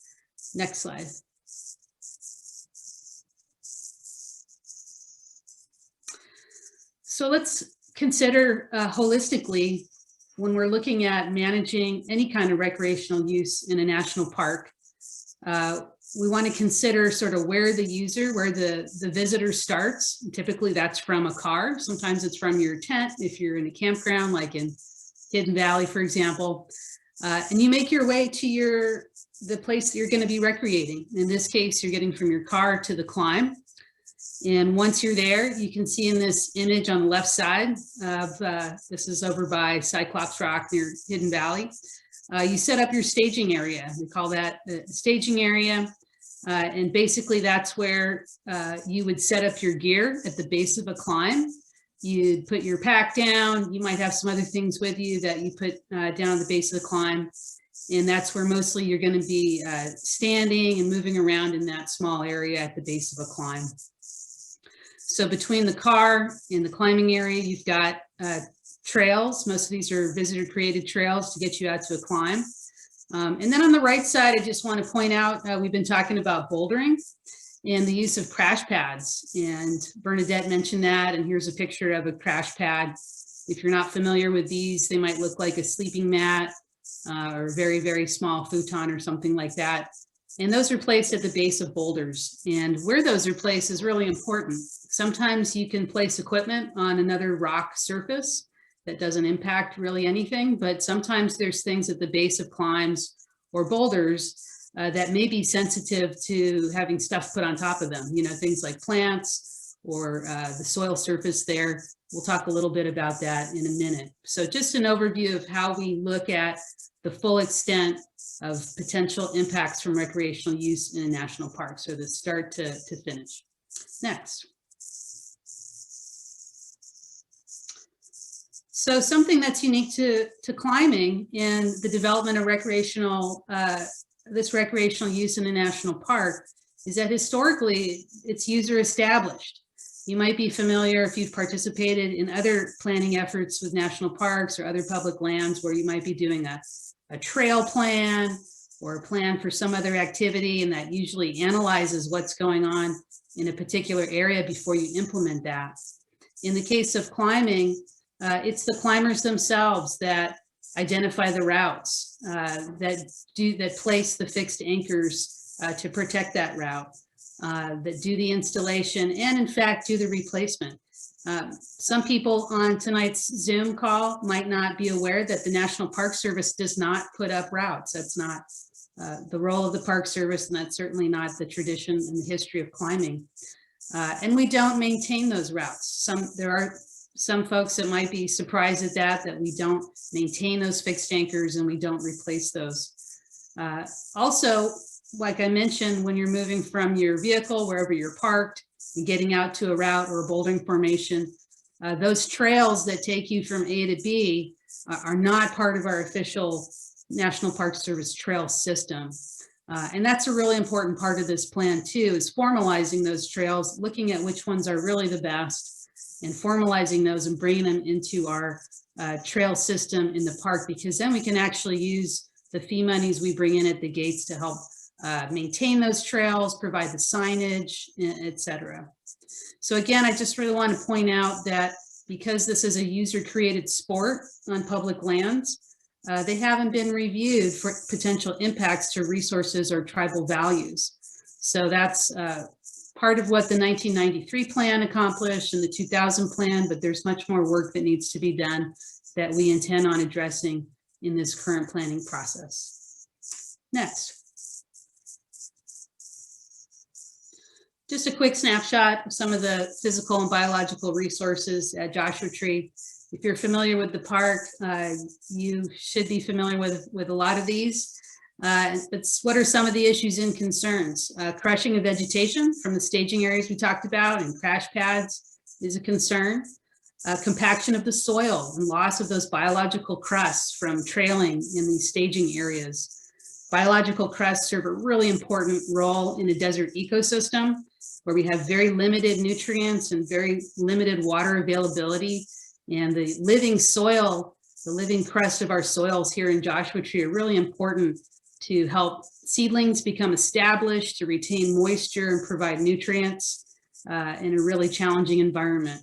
Next slide. So let's consider holistically, when we're looking at managing any kind of recreational use in a national park, we want to consider sort of where the visitor starts. Typically that's from a car. Sometimes it's from your tent if you're in a campground, like in Hidden Valley, for example. And you make your way to the place that you're going to be recreating. In this case, you're getting from your car to the climb. And once you're there, you can see in this image on the left side of, this is over by Cyclops Rock near Hidden Valley. You set up your staging area. We call that the staging area. And basically that's where you would set up your gear at the base of a climb. You'd put your pack down. You might have some other things with you that you put down at the base of the climb. And that's where mostly you're going to be standing and moving around in that small area at the base of a climb. So between the car and the climbing area, you've got trails. Most of these are visitor created trails to get you out to a climb. And then on the right side, I just want to point out, we've been talking about bouldering and the use of crash pads. And Bernadette mentioned that, and here's a picture of a crash pad. If you're not familiar with these, they might look like a sleeping mat or a very, very small futon or something like that. And those are placed at the base of boulders. And where those are placed is really important. Sometimes you can place equipment on another rock surface that doesn't impact really anything, but sometimes there's things at the base of climbs or boulders that may be sensitive to having stuff put on top of them, you know, things like plants or the soil surface there. We'll talk a little bit about that in a minute. So just an overview of how we look at the full extent of potential impacts from recreational use in a national park. So the start to finish. Next. So something that's unique to climbing and the development of this recreational use in a national park is that historically it's user established. You might be familiar if you've participated in other planning efforts with national parks or other public lands where you might be doing a trail plan or a plan for some other activity, and that usually analyzes what's going on in a particular area before you implement that. In the case of climbing, it's the climbers themselves that identify the routes, that place the fixed anchors to protect that route, that do the installation and in fact do the replacement. Some people on tonight's Zoom call might not be aware that the National Park Service does not put up routes. That's not the role of the Park Service, and that's certainly not the tradition and the history of climbing. And we don't maintain those routes. There are some folks that might be surprised at that we don't maintain those fixed anchors and we don't replace those. Also, like I mentioned, when you're moving from your vehicle, wherever you're parked, and getting out to a route or a bouldering formation, those trails that take you from A to B are not part of our official National Park Service trail system. And that's a really important part of this plan too, is formalizing those trails, looking at which ones are really the best and formalizing those and bringing them into our trail system in the park, because then we can actually use the fee monies we bring in at the gates to help maintain those trails, provide the signage, etc. So again, I just really want to point out that because this is a user-created sport on public lands, they haven't been reviewed for potential impacts to resources or tribal values. So that's part of what the 1993 plan accomplished and the 2000 plan, but there's much more work that needs to be done that we intend on addressing in this current planning process. Next. Just a quick snapshot of some of the physical and biological resources at Joshua Tree. If you're familiar with the park, you should be familiar with a lot of these. What are some of the issues and concerns? Crushing of vegetation from the staging areas we talked about and crash pads is a concern. Compaction of the soil and loss of those biological crusts from trailing in these staging areas. Biological crusts serve a really important role in a desert ecosystem where we have very limited nutrients and very limited water availability. And the living soil, the living crust of our soils here in Joshua Tree are really important to help seedlings become established, to retain moisture and provide nutrients in a really challenging environment.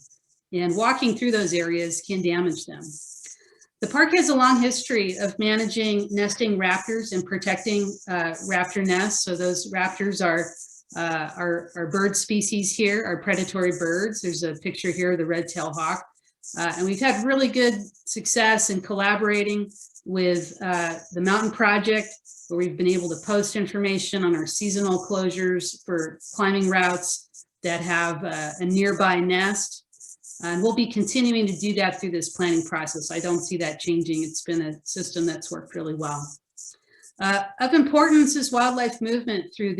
And walking through those areas can damage them. The park has a long history of managing nesting raptors and protecting raptor nests. So those raptors are bird species here, are predatory birds. There's a picture here of the red-tailed hawk. And we've had really good success in collaborating with the Mountain Project, where we've been able to post information on our seasonal closures for climbing routes that have a nearby nest. And we'll be continuing to do that through this planning process. I don't see that changing. It's been a system that's worked really well. Of importance is wildlife movement through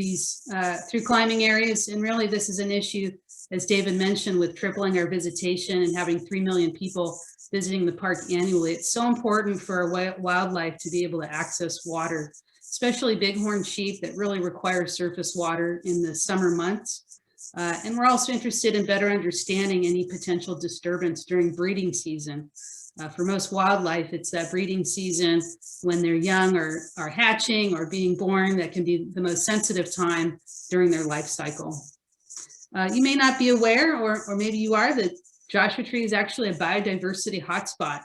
through climbing areas. And really this is an issue, as David mentioned, with tripling our visitation and having 3 million people visiting the park annually. It's so important for our wildlife to be able to access water, especially bighorn sheep that really require surface water in the summer months. And we're also interested in better understanding any potential disturbance during breeding season. For most wildlife, it's that breeding season when they're young or are hatching or being born that can be the most sensitive time during their life cycle. You may not be aware, or maybe you are, that Joshua Tree is actually a biodiversity hotspot.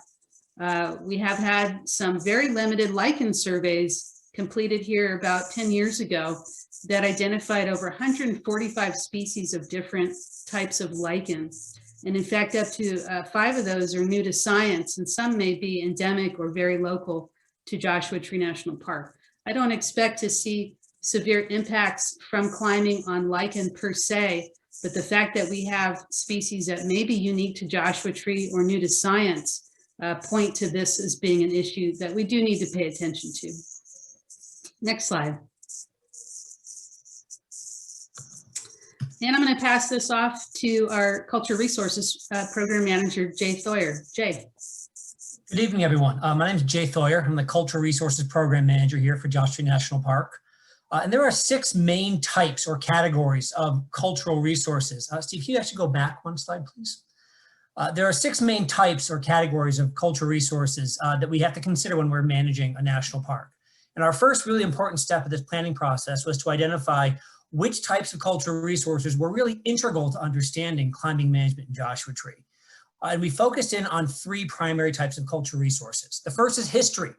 We have had some very limited lichen surveys completed here about 10 years ago that identified over 145 species of different types of lichen. And in fact, up to 5 of those are new to science, and some may be endemic or very local to Joshua Tree National Park. I don't expect to see severe impacts from climbing on lichen per se, but the fact that we have species that may be unique to Joshua Tree or new to science point to this as being an issue that we do need to pay attention to. Next slide. And I'm going to pass this off to our Cultural Resources Program Manager, Jay Thoyer. Jay. Good evening, everyone. My name is Jay Thoyer. I'm the Cultural Resources Program Manager here for Joshua Tree National Park. And there are 6 main types or categories of cultural resources. Steve, can you actually go back one slide, please? There are 6 main types or categories of cultural resources that we have to consider when we're managing a national park. And our first really important step of this planning process was to identify which types of cultural resources were really integral to understanding climbing management in Joshua Tree. And we focused in on 3 primary types of cultural resources. The first is history,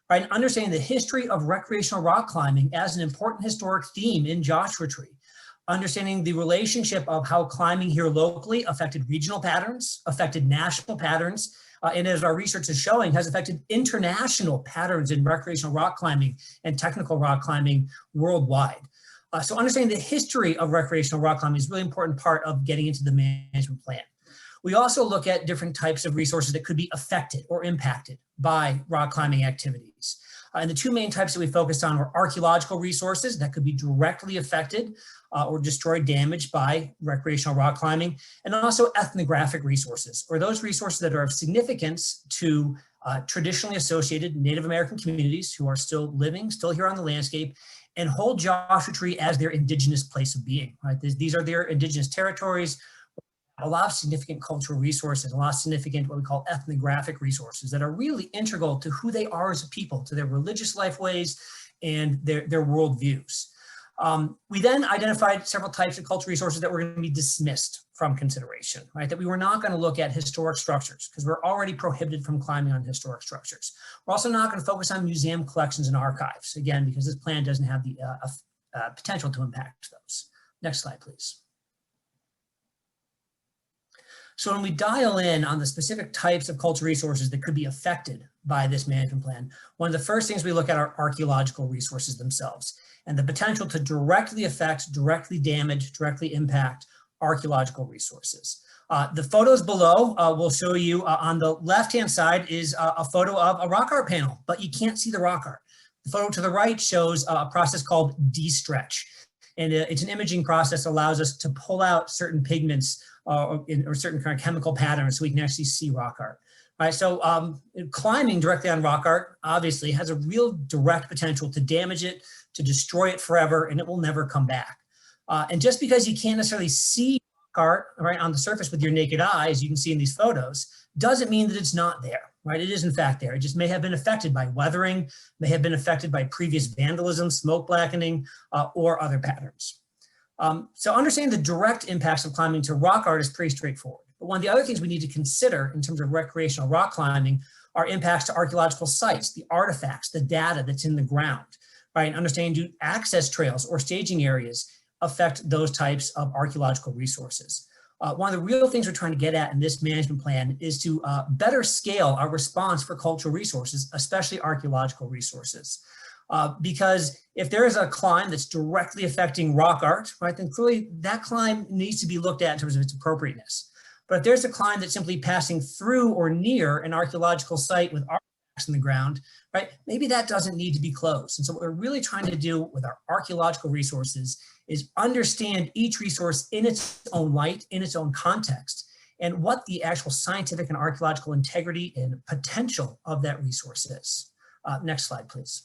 right? Understanding the history of recreational rock climbing as an important historic theme in Joshua Tree. Understanding the relationship of how climbing here locally affected regional patterns, affected national patterns, and as our research is showing, has affected international patterns in recreational rock climbing and technical rock climbing worldwide. So understanding the history of recreational rock climbing is a really important part of getting into the management plan. We also look at different types of resources that could be affected or impacted by rock climbing activities. And the 2 main types that we focused on were archaeological resources that could be directly affected or destroyed, damaged by recreational rock climbing, and also ethnographic resources, or those resources that are of significance to traditionally associated Native American communities who are still living, still here on the landscape, and hold Joshua Tree as their indigenous place of being, right? These are their indigenous territories, a lot of significant cultural resources, a lot of significant what we call ethnographic resources that are really integral to who they are as a people, to their religious lifeways and their worldviews. We then identified several types of cultural resources that were going to be dismissed from consideration, right? That we were not going to look at historic structures because we're already prohibited from climbing on historic structures. We're also not going to focus on museum collections and archives, again, because this plan doesn't have the potential to impact those. Next slide, please. So when we dial in on the specific types of cultural resources that could be affected by this management plan, one of the first things we look at are archaeological resources themselves and the potential to directly affect, directly damage, directly impact archaeological resources. The photos below will show you on the left-hand side is a photo of a rock art panel, but you can't see the rock art. The photo to the right shows a process called de-stretch. And it's an imaging process that allows us to pull out certain pigments or certain kind of chemical patterns so we can actually see rock art. Right, so climbing directly on rock art obviously has a real direct potential to damage it, to destroy it forever, and it will never come back. And just because you can't necessarily see rock art right on the surface with your naked eye, as you can see in these photos, doesn't mean that it's not there, right? It is in fact there. It just may have been affected by weathering, may have been affected by previous vandalism, smoke blackening, or other patterns. So understanding the direct impacts of climbing to rock art is pretty straightforward. But one of the other things we need to consider in terms of recreational rock climbing our impacts to archaeological sites, the artifacts, the data that's in the ground, right? And understanding do access trails or staging areas affect those types of archaeological resources. One of the real things we're trying to get at in this management plan is to better scale our response for cultural resources, especially archaeological resources. Because if there is a climb that's directly affecting rock art, right, then clearly that climb needs to be looked at in terms of its appropriateness. But if there's a climb that's simply passing through or near an archaeological site with artifacts in the ground, right, maybe that doesn't need to be closed. And so what we're really trying to do with our archaeological resources is understand each resource in its own light, in its own context, and what the actual scientific and archaeological integrity and potential of that resource is. Next slide, please.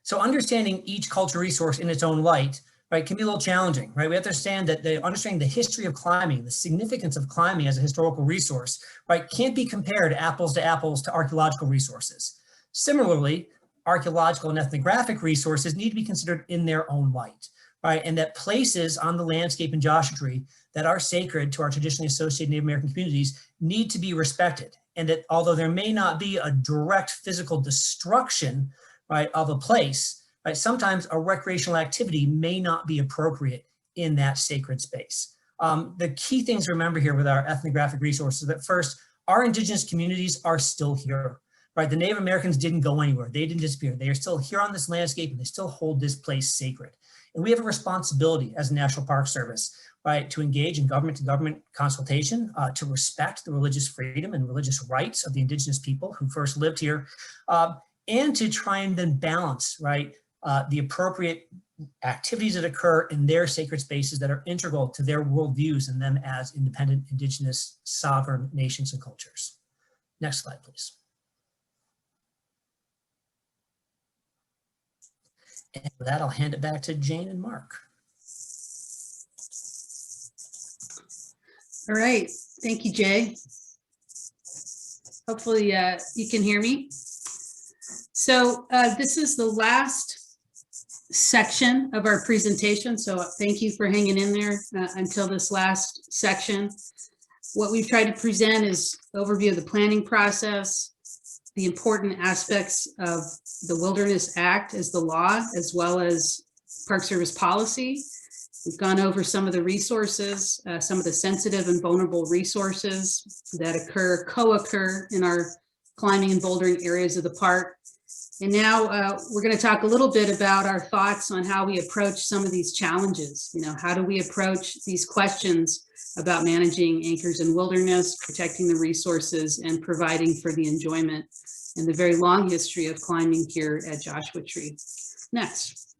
So understanding each cultural resource in its own light, right, can be a little challenging, right? We have to understand that understanding the history of climbing, the significance of climbing as a historical resource, right, can't be compared apples to archaeological resources. Similarly, archaeological and ethnographic resources need to be considered in their own light, right? And that places on the landscape in Joshua Tree that are sacred to our traditionally associated Native American communities need to be respected. And that although there may not be a direct physical destruction, right, of a place, right, sometimes a recreational activity may not be appropriate in that sacred space. The key things to remember here with our ethnographic resources is that first, our indigenous communities are still here, right? The Native Americans didn't go anywhere. They didn't disappear. They are still here on this landscape and they still hold this place sacred. And we have a responsibility as a National Park Service, right, to engage in government-to-government consultation, to respect the religious freedom and religious rights of the indigenous people who first lived here, and to try and then balance, right, the appropriate activities that occur in their sacred spaces that are integral to their worldviews and them as independent, indigenous, sovereign nations and cultures. Next slide, please. And with that, I'll hand it back to Jane and Mark. All right, thank you, Jay. Hopefully you can hear me. So this is the last section of our presentation. So thank you for hanging in there until this last section. What we've tried to present is overview of the planning process, the important aspects of the Wilderness Act as the law, as well as Park Service policy. We've gone over some of the resources, some of the sensitive and vulnerable resources that co-occur in our climbing and bouldering areas of the park. And now we're going to talk a little bit about our thoughts on how we approach some of these challenges. You know, how do we approach these questions about managing anchors in wilderness, protecting the resources, and providing for the enjoyment and the very long history of climbing here at Joshua Tree. Next.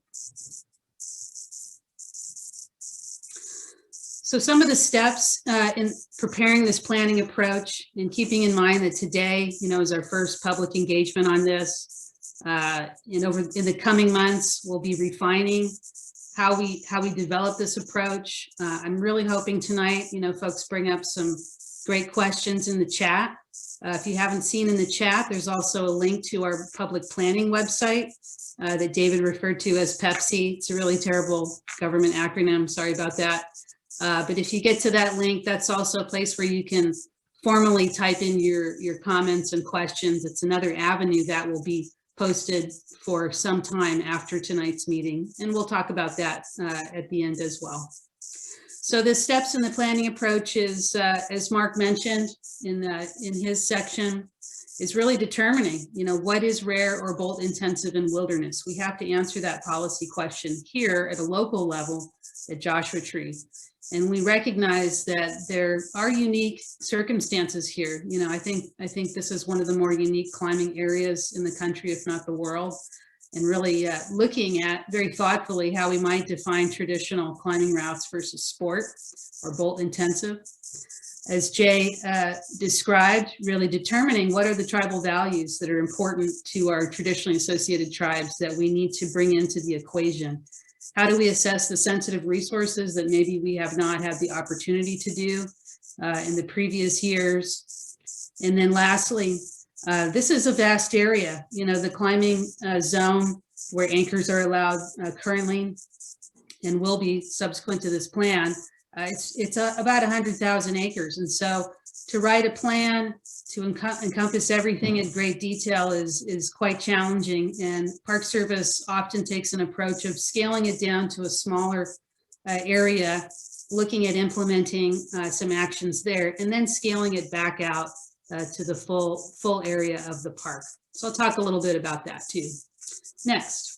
So some of the steps in preparing this planning approach, and keeping in mind that today, you know, is our first public engagement on this. In the coming months, we'll be refining how we develop this approach. I'm really hoping tonight, you know, folks bring up some great questions in the chat. If you haven't seen in the chat, there's also a link to our public planning website that David referred to as PEPC. It's a really terrible government acronym. Sorry about that. But if you get to that link, that's also a place where you can formally type in your comments and questions. It's another avenue that will be posted for some time after tonight's meeting, and we'll talk about that at the end as well. So the steps in the planning approach is, as Mark mentioned in his section, is really determining, you know, what is rare or bolt intensive in wilderness. We have to answer that policy question here at a local level at Joshua Tree. And we recognize that there are unique circumstances here. You know, I think this is one of the more unique climbing areas in the country, if not the world, and really looking at very thoughtfully how we might define traditional climbing routes versus sport or bolt intensive. As Jay described, really determining what are the tribal values that are important to our traditionally associated tribes that we need to bring into the equation. How do we assess the sensitive resources that maybe we have not had the opportunity to do in the previous years? And then lastly, this is a vast area. You know, the climbing zone where anchors are allowed currently and will be subsequent to this plan It's about 100,000 acres. And so to write a plan to encompass everything in great detail is quite challenging. And Park Service often takes an approach of scaling it down to a smaller area, looking at implementing some actions there, and then scaling it back out to the full area of the park. So I'll talk a little bit about that too. Next.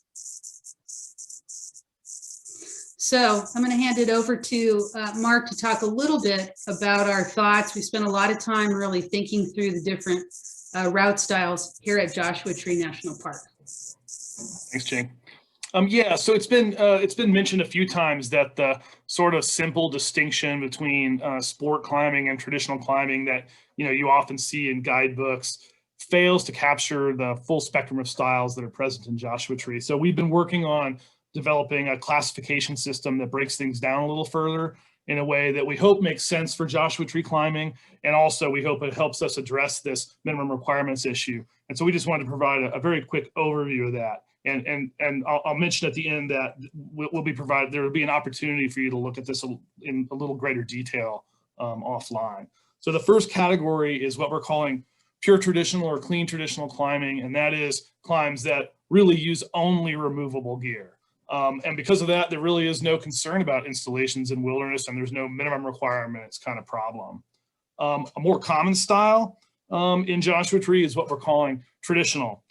So I'm going to hand it over to Mark to talk a little bit about our thoughts. We spent a lot of time really thinking through the different route styles here at Joshua Tree National Park. Thanks, Jane. Yeah, so it's been mentioned a few times that the sort of simple distinction between sport climbing and traditional climbing that you often see in guidebooks fails to capture the full spectrum of styles that are present in Joshua Tree. So we've been working on developing a classification system that breaks things down a little further in a way that we hope makes sense for Joshua Tree climbing, and also we hope it helps us address this minimum requirements issue. And so we just wanted to provide a very quick overview of that. And I'll mention at the end that we'll be provided, there will be an opportunity for you to look at this in a little greater detail offline. So the first category is what we're calling pure traditional or clean traditional climbing, and that is climbs that really use only removable gear. And because of that, there really is no concern about installations in wilderness, and there's no minimum requirements kind of problem. A more common style in Joshua Tree is what we're calling traditional.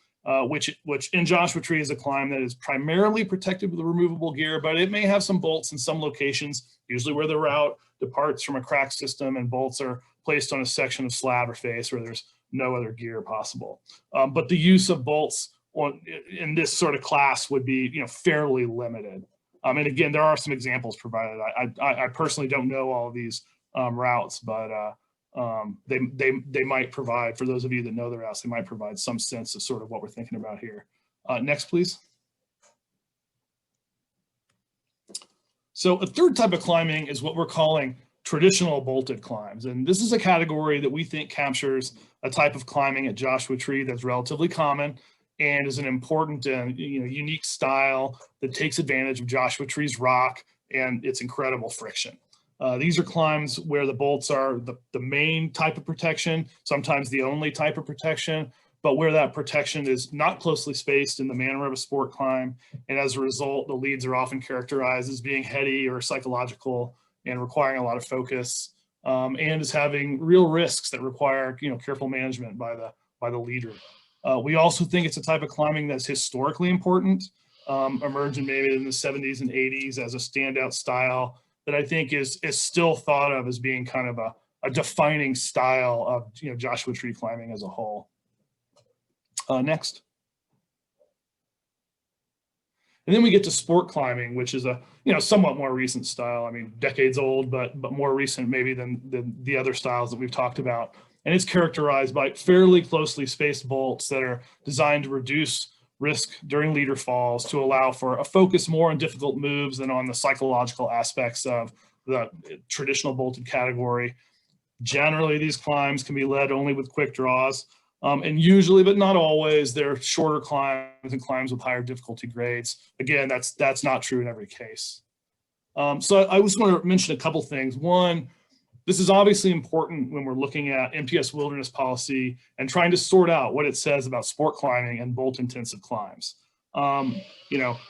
Which in Joshua Tree is a climb that is primarily protected with removable gear, but it may have some bolts in some locations, usually where the route departs from a crack system and bolts are placed on a section of slab or face where there's no other gear possible. But the use of bolts in this sort of class would be fairly limited. And again, there are some examples provided. I personally don't know all of these routes, but they might provide, for those of you that know the routes, they might provide some sense of sort of what we're thinking about here. Next, please. So a third type of climbing is what we're calling traditional bolted climbs. And this is a category that we think captures a type of climbing at Joshua Tree that's relatively common and is an important and unique style that takes advantage of Joshua Tree's rock and its incredible friction. These are climbs where the bolts are the main type of protection, sometimes the only type of protection, but where that protection is not closely spaced in the manner of a sport climb. And as a result, the leads are often characterized as being heady or psychological and requiring a lot of focus, and as having real risks that require careful management by the leader. We also think it's a type of climbing that's historically important, emerging maybe in the 70s and 80s as a standout style that I think is still thought of as being kind of a defining style of Joshua Tree climbing as a whole. Next. And then we get to sport climbing, which is a somewhat more recent style. I mean, decades old, but more recent maybe than the other styles that we've talked about. And it's characterized by fairly closely spaced bolts that are designed to reduce risk during leader falls, to allow for a focus more on difficult moves than on the psychological aspects of the traditional bolted category. Generally, these climbs can be led only with quick draws, and usually, but not always, they're shorter climbs and climbs with higher difficulty grades. Again, that's not true in every case. So I just want to mention a couple things. One, this is obviously important when we're looking at MTS wilderness policy and trying to sort out what it says about sport climbing and bolt intensive climbs.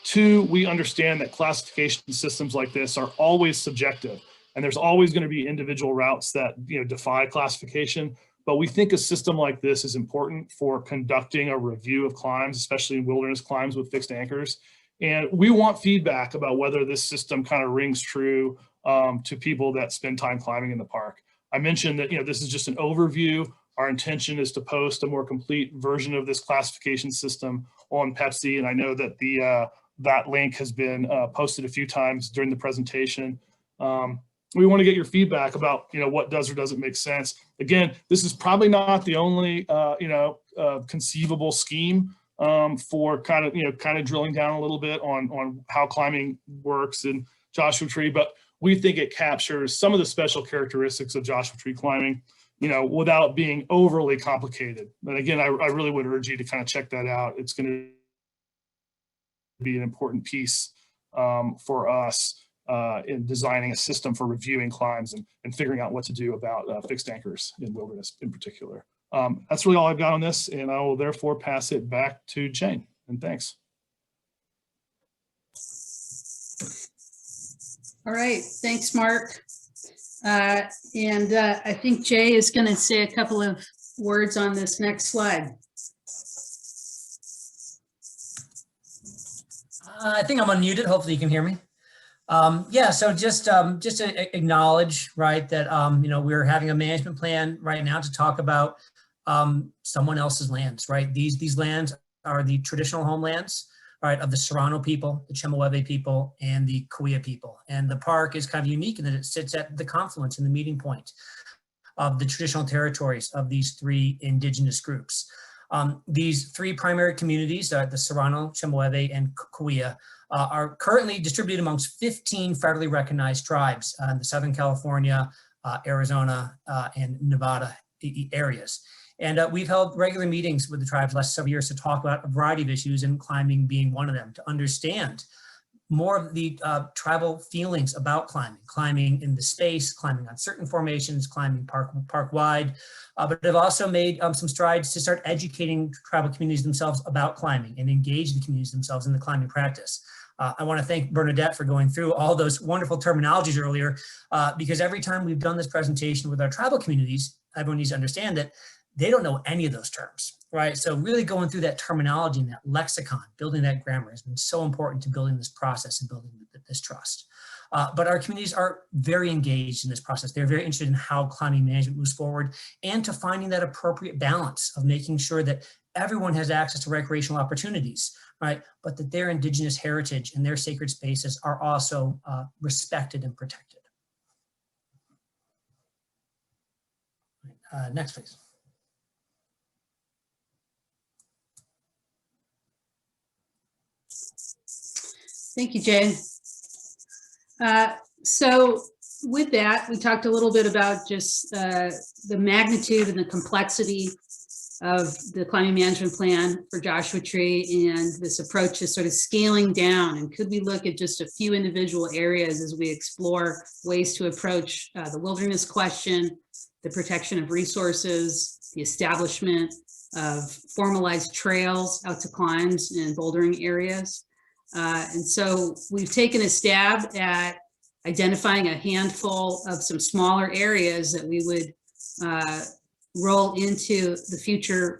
Two, we understand that classification systems like this are always subjective, and there's always going to be individual routes that defy classification. But we think a system like this is important for conducting a review of climbs, especially in wilderness climbs with fixed anchors. And we want feedback about whether this system kind of rings true to people that spend time climbing in the park. I mentioned that this is just an overview. Our intention is to post a more complete version of this classification system on Pepsi, and I know that that link has been posted a few times during the presentation. We want to get your feedback about what does or doesn't make sense. Again, this is probably not the only conceivable scheme for kind of drilling down a little bit on how climbing works in Joshua Tree, but we think it captures some of the special characteristics of Joshua Tree climbing, without being overly complicated. But again, I really would urge you to kind of check that out. It's going to be an important piece for us in designing a system for reviewing climbs and figuring out what to do about fixed anchors in wilderness in particular. That's really all I've got on this, and I will therefore pass it back to Jane, and thanks. All right, thanks, Mark. I think Jay is going to say a couple of words on this next slide. I think I'm unmuted. Hopefully you can hear me. Yeah, so just to acknowledge, right, that we're having a management plan right now to talk about someone else's lands, right? These lands are the traditional homelands, right, of the Serrano people, the Chemehuevi people, and the Cahuilla people. And the park is kind of unique in that it sits at the confluence and the meeting point of the traditional territories of these three indigenous groups. These three primary communities, the Serrano, Chemehuevi, and Cahuilla, are currently distributed amongst 15 federally recognized tribes in the Southern California, Arizona, and Nevada areas. And we've held regular meetings with the tribes the last several years to talk about a variety of issues, and climbing being one of them, to understand more of the tribal feelings about climbing in the space, climbing on certain formations, climbing park-wide, but have also made some strides to start educating tribal communities themselves about climbing and engage the communities themselves in the climbing practice. I want to thank Bernadette for going through all those wonderful terminologies earlier, because every time we've done this presentation with our tribal communities, everyone needs to understand that they don't know any of those terms, right? So really going through that terminology and that lexicon, building that grammar has been so important to building this process and building this trust. But our communities are very engaged in this process. They're very interested in how climbing management moves forward and to finding that appropriate balance of making sure that everyone has access to recreational opportunities, right? But that their indigenous heritage and their sacred spaces are also respected and protected. Next, please. Thank you, Jay. So with that, we talked a little bit about just the magnitude and the complexity of the climbing management plan for Joshua Tree and this approach to sort of scaling down. And could we look at just a few individual areas as we explore ways to approach the wilderness question, the protection of resources, the establishment of formalized trails out to climbs and bouldering areas. And so we've taken a stab at identifying a handful of some smaller areas that we would roll into the future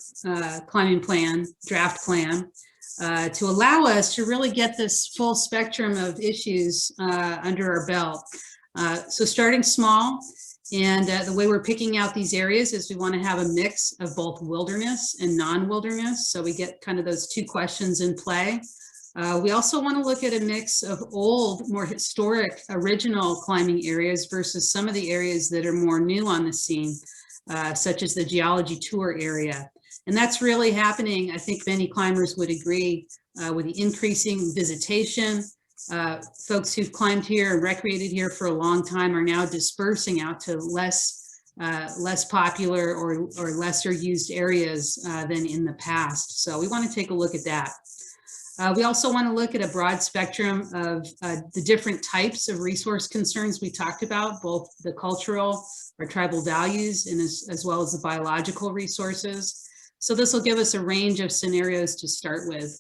climbing plan, draft plan, to allow us to really get this full spectrum of issues under our belt. So starting small, and the way we're picking out these areas is we want to have a mix of both wilderness and non-wilderness. So we get kind of those two questions in play. We also want to look at a mix of old, more historic, original climbing areas versus some of the areas that are more new on the scene, such as the geology tour area. And that's really happening, I think many climbers would agree, with the increasing visitation. Folks who've climbed here and recreated here for a long time are now dispersing out to less popular or lesser used areas than in the past. So we want to take a look at that. We also want to look at a broad spectrum of the different types of resource concerns we talked about, both the cultural or tribal values and as well as the biological resources. So this will give us a range of scenarios to start with.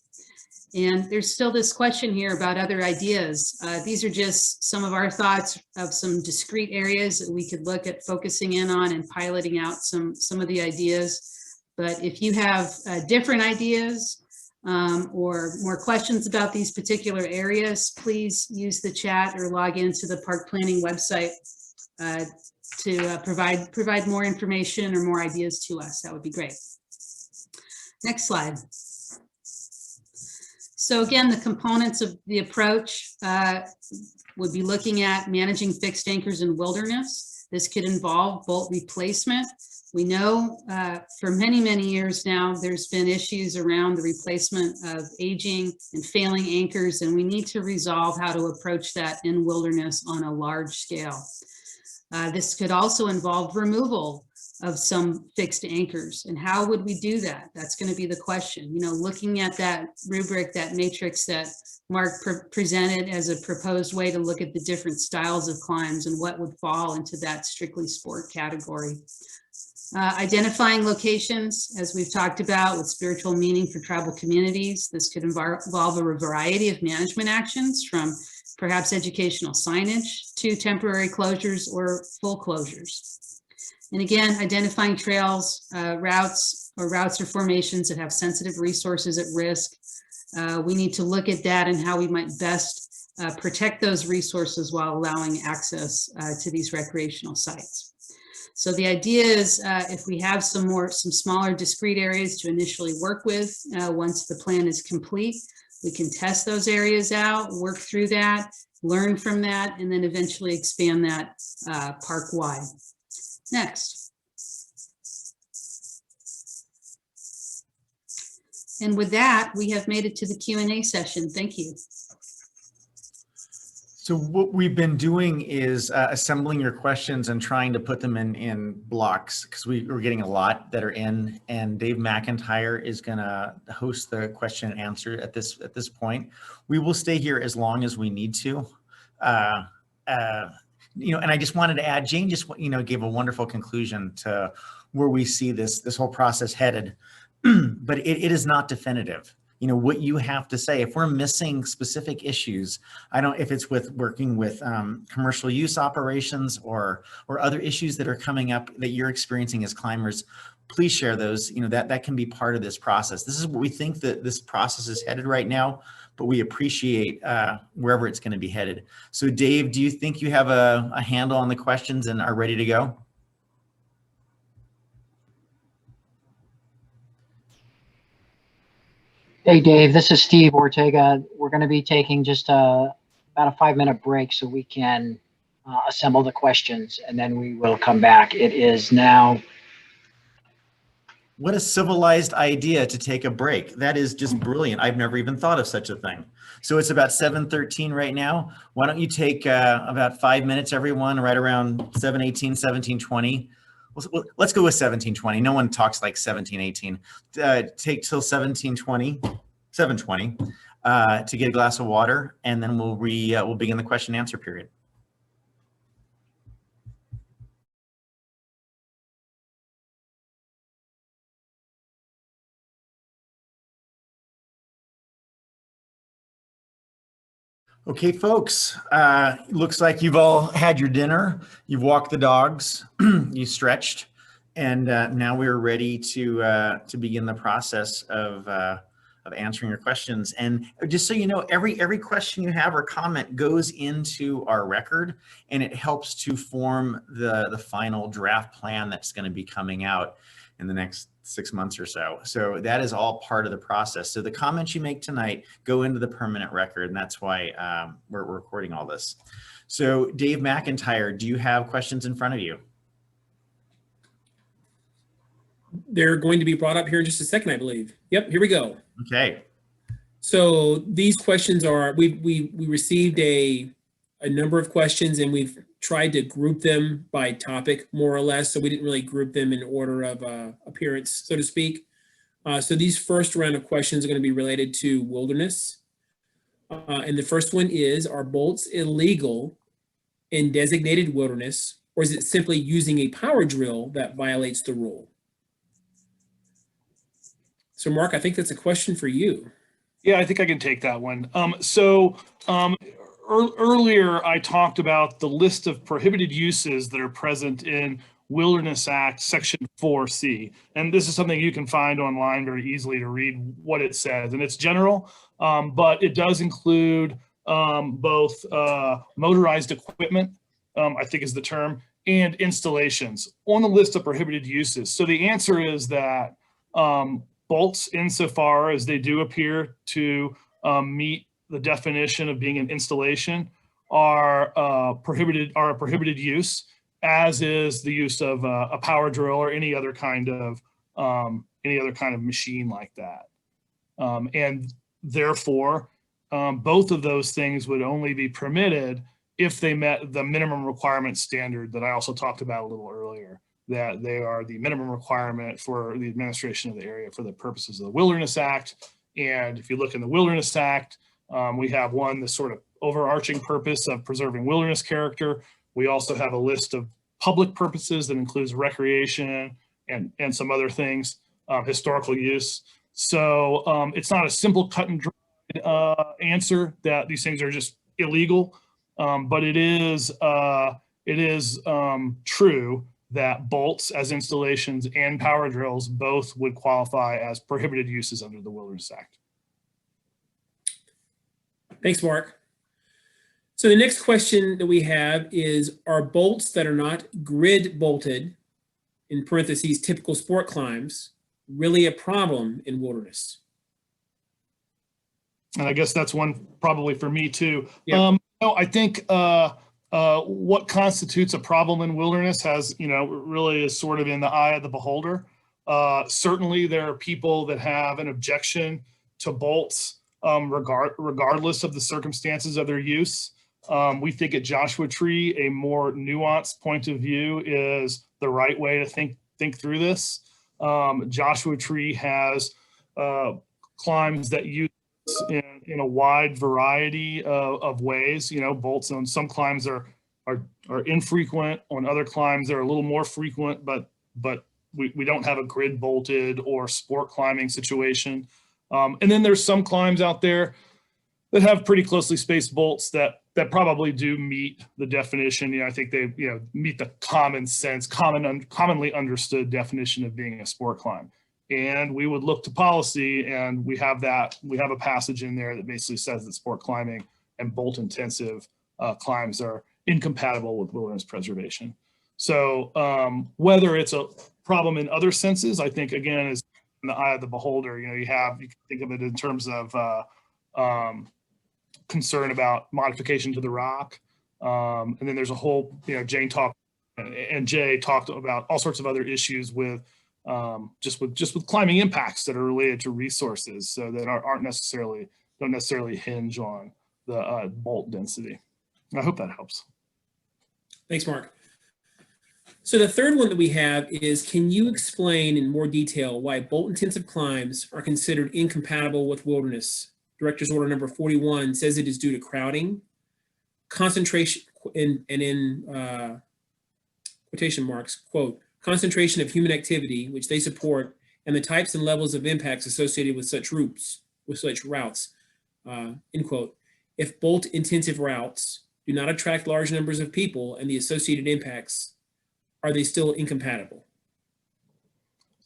And there's still this question here about other ideas. These are just some of our thoughts of some discrete areas that we could look at focusing in on and piloting out some of the ideas. But if you have different ideas, or more questions about these particular areas, please use the chat or log into the park planning website to provide more information or more ideas to us. That would be great. Next slide. So again, the components of the approach would be looking at managing fixed anchors in wilderness. This could involve bolt replacement. We know for many, many years now, there's been issues around the replacement of aging and failing anchors, and we need to resolve how to approach that in wilderness on a large scale. This could also involve removal of some fixed anchors. And how would we do that? That's going to be the question. You know, looking at that rubric, that matrix that Mark presented as a proposed way to look at the different styles of climbs and what would fall into that strictly sport category. Identifying locations, as we've talked about, with spiritual meaning for tribal communities. This could involve a variety of management actions, from perhaps educational signage to temporary closures or full closures. And again, identifying trails, routes or formations that have sensitive resources at risk. We need to look at that and how we might best protect those resources while allowing access to these recreational sites. So the idea is if we have some smaller discrete areas to initially work with, once the plan is complete, we can test those areas out, work through that, learn from that, and then eventually expand that park-wide. Next. And with that, we have made it to the Q&A session. Thank you. So what we've been doing is assembling your questions and trying to put them in blocks, because we're getting a lot that are in, and Dave McIntyre is going to host the question and answer at this point. We will stay here as long as we need to. You know, and I just wanted to add, Jane just, you know, gave a wonderful conclusion to where we see this whole process headed, but it is not definitive. You know, what you have to say, if we're missing specific issues, if it's with working with commercial use operations or other issues that are coming up that you're experiencing as climbers, please share those. You know, that can be part of this process. This is what we think that this process is headed right now, but we appreciate wherever it's going to be headed. So Dave, do you think you have a handle on the questions and are ready to go? Hey, Dave, this is Steve Ortega. We're going to be taking just about a 5-minute break so we can assemble the questions, and then we will come back. It is now. What a civilized idea to take a break. That is just brilliant. I've never even thought of such a thing. So it's about 7:13 right now. Why don't you take about 5 minutes, everyone, right around 7:18, 17:20. Let's go with 17:20. No one talks like 17:18. Take till 7:20 to get a glass of water, and then we'll begin the question and answer period. Okay, folks, looks like you've all had your dinner, you've walked the dogs, you stretched, and now we're ready to begin the process of answering your questions. And just so you know, every question you have or comment goes into our record, and it helps to form the final draft plan that's going to be coming out in the next 6 months or so. So that is all part of the process. So the comments you make tonight go into the permanent record, and that's why we're recording all this. So Dave McIntyre, do you have questions in front of you? They're going to be brought up here in just a second, I believe. Yep, here we go. Okay. So these questions are, we received a number of questions, and we've tried to group them by topic more or less. So we didn't really group them in order of appearance, so to speak. So these first round of questions are going to be related to wilderness. And the first one is, are bolts illegal in designated wilderness, or is it simply using a power drill that violates the rule? So Mark, I think that's a question for you. Yeah, I think I can take that one. Earlier, I talked about the list of prohibited uses that are present in Wilderness Act Section 4C. And this is something you can find online very easily to read what it says. And it's general, but it does include both motorized equipment, I think is the term, and installations on the list of prohibited uses. So the answer is that bolts, insofar as they do appear to meet the definition of being an installation, are a prohibited use, as is the use of a power drill or any other kind of machine like that. And therefore, both of those things would only be permitted if they met the minimum requirement standard that I also talked about a little earlier. that they are the minimum requirement for the administration of the area for the purposes of the Wilderness Act. And if you look in the Wilderness Act, we have the sort of overarching purpose of preserving wilderness character. We also have a list of public purposes that includes recreation and some other things, historical use. So it's not a simple cut and dry answer that these things are just illegal, but it is true that bolts as installations and power drills both would qualify as prohibited uses under the Wilderness Act. Thanks, Mark. So the next question that we have is, are bolts that are not grid bolted, in parentheses, typical sport climbs, really a problem in wilderness? And I guess that's one probably for me too. Yeah. I think what constitutes a problem in wilderness has, really is sort of in the eye of the beholder. Certainly there are people that have an objection to bolts regardless of the circumstances of their use. We think at Joshua Tree, a more nuanced point of view is the right way to think through this. Joshua Tree has climbs that use in a wide variety of ways. Bolts on some climbs are infrequent. On other climbs, they're a little more frequent, but we don't have a grid bolted or sport climbing situation. And then there's some climbs out there that have pretty closely spaced bolts that probably do meet the definition. I think they meet the common sense, commonly understood definition of being a sport climb. And we would look to policy, and we have a passage in there that basically says that sport climbing and bolt intensive climbs are incompatible with wilderness preservation. So whether it's a problem in other senses, I think again is in the eye of the beholder. You can think of it in terms of concern about modification to the rock, and then there's a whole Jane talked and Jay talked about all sorts of other issues with just with climbing impacts that are related to resources, so that don't necessarily hinge on the bolt density. I hope that helps. Thanks, Mark. So the third one that we have is, can you explain in more detail why bolt-intensive climbs are considered incompatible with wilderness? Director's Order number 41 says it is due to crowding, concentration, and in quotation marks, quote, concentration of human activity, which they support, and the types and levels of impacts associated with such routes, end quote. If bolt-intensive routes do not attract large numbers of people and the associated impacts, are they still incompatible?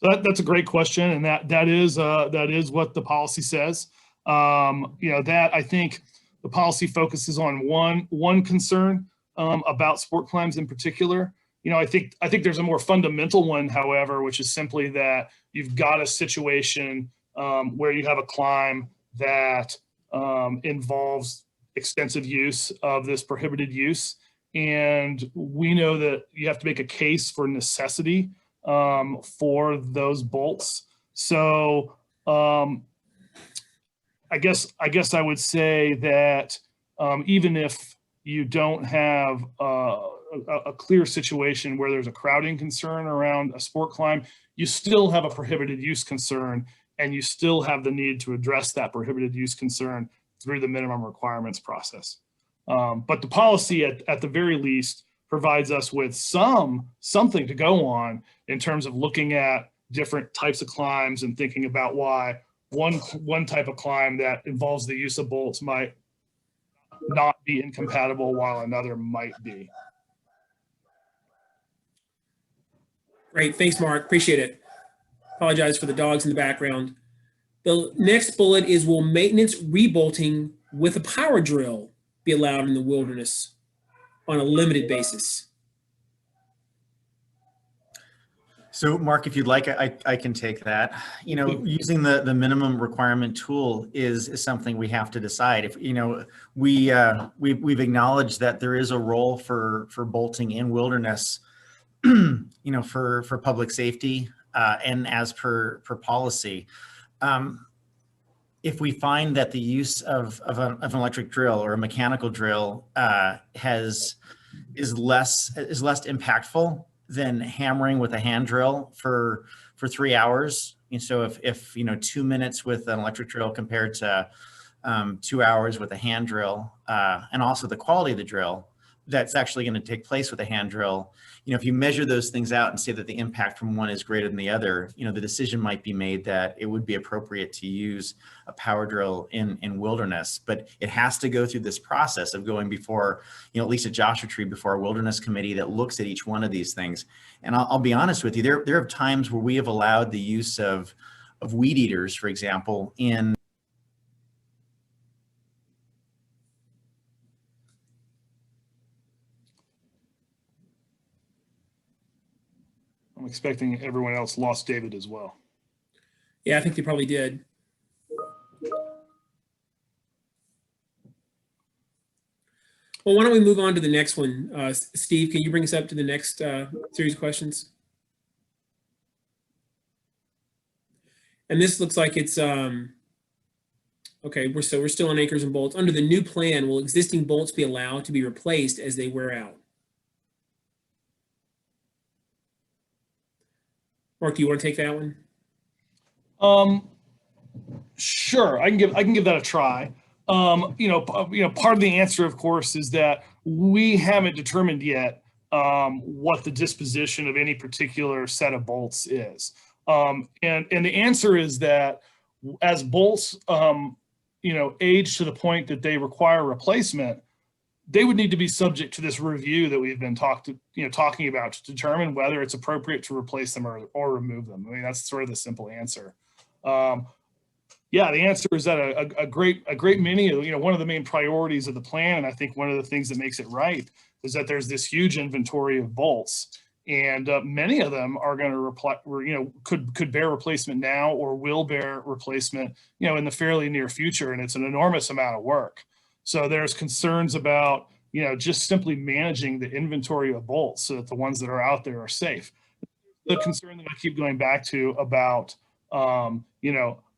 That's a great question, and that is what the policy says. That I think the policy focuses on one concern about sport climbs in particular. I think there's a more fundamental one, however, which is simply that you've got a situation where you have a climb that involves extensive use of this prohibited use. And we know that you have to make a case for necessity for those bolts. So I guess I would say that even if you don't have a clear situation where there's a crowding concern around a sport climb, you still have a prohibited use concern, and you still have the need to address that prohibited use concern through the minimum requirements process. But the policy at the very least provides us with something to go on in terms of looking at different types of climbs and thinking about why one type of climb that involves the use of bolts might not be incompatible while another might be. Great, thanks, Mark, appreciate it. Apologize for the dogs in the background. The next bullet is, will maintenance rebolting with a power drill be allowed in the wilderness on a limited basis? So Mark, if you'd like, I can take that. Using the minimum requirement tool is something we have to decide. If we've acknowledged that there is a role for bolting in wilderness, for public safety and as per policy. If we find that the use of an electric drill or a mechanical drill is less impactful, than hammering with a hand drill for 3 hours. And so if 2 minutes with an electric drill compared to 2 hours with a hand drill, and also the quality of the drill that's actually going to take place with a hand drill, if you measure those things out and say that the impact from one is greater than the other, the decision might be made that it would be appropriate to use a power drill in wilderness. But it has to go through this process of going before, at least at Joshua Tree, before a wilderness committee that looks at each one of these things. And I'll be honest with you, there are times where we have allowed the use of weed eaters, for example, in I'm expecting everyone else lost David as well. Yeah, I think they probably did. Well, why don't we move on to the next one? Steve, can you bring us up to the next series of questions? And this looks like it's, okay, we're still on anchors and bolts. Under the new plan, will existing bolts be allowed to be replaced as they wear out? Mark, do you want to take that one? Sure, I can give that a try. Part of the answer, of course, is that we haven't determined yet what the disposition of any particular set of bolts is. And the answer is that as bolts, age to the point that they require replacement, they would need to be subject to this review that we've been talking about to determine whether it's appropriate to replace them or remove them. I mean, that's sort of the simple answer. Yeah, the answer is that a great many, one of the main priorities of the plan, and I think one of the things that makes it right, is that there's this huge inventory of bolts, and many of them are going to could bear replacement now or will bear replacement, in the fairly near future, and it's an enormous amount of work. So there's concerns about, just simply managing the inventory of bolts so that the ones that are out there are safe. The concern that I keep going back to about,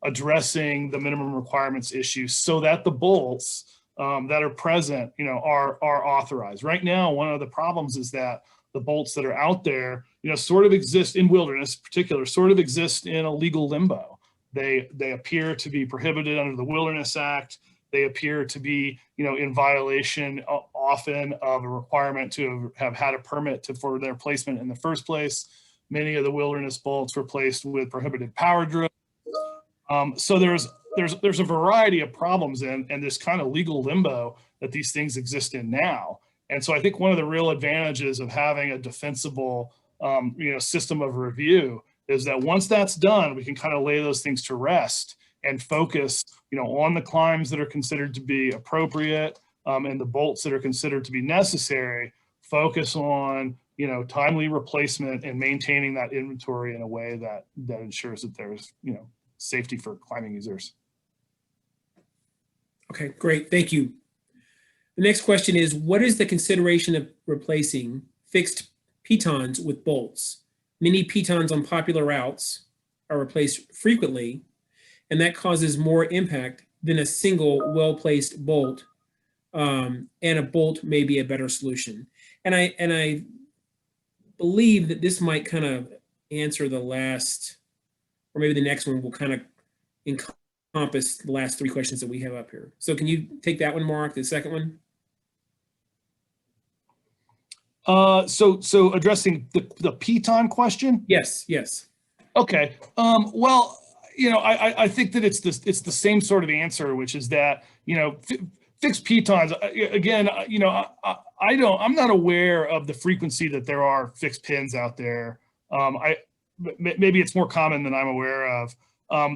addressing the minimum requirements issue so that the bolts that are present, are authorized. Right now, one of the problems is that the bolts that are out there, sort of exist in wilderness, in particular, sort of exist in a legal limbo. They appear to be prohibited under the Wilderness Act. They appear to be, in violation often of a requirement to have had a permit for their placement in the first place. Many of the wilderness bolts were placed with prohibited power drills. So there's a variety of problems and this kind of legal limbo that these things exist in now. And so I think one of the real advantages of having a defensible, system of review is that once that's done, we can kind of lay those things to rest and focus, on the climbs that are considered to be appropriate and the bolts that are considered to be necessary. Focus on, timely replacement and maintaining that inventory in a way that ensures that there's, safety for climbing users. Okay, great, thank you. The next question is, what is the consideration of replacing fixed pitons with bolts? Many pitons on popular routes are replaced frequently, and that causes more impact than a single well-placed bolt, and a bolt may be a better solution. And I believe that this might kind of answer the last, or maybe the next one will kind of encompass the last three questions that we have up here. So can you take that one, Mark, the second one? So addressing the piton question? Yes. Okay. Well, I think that it's the same sort of answer, which is that, fixed pitons, again, I'm not aware of the frequency that there are fixed pins out there. Maybe it's more common than I'm aware of.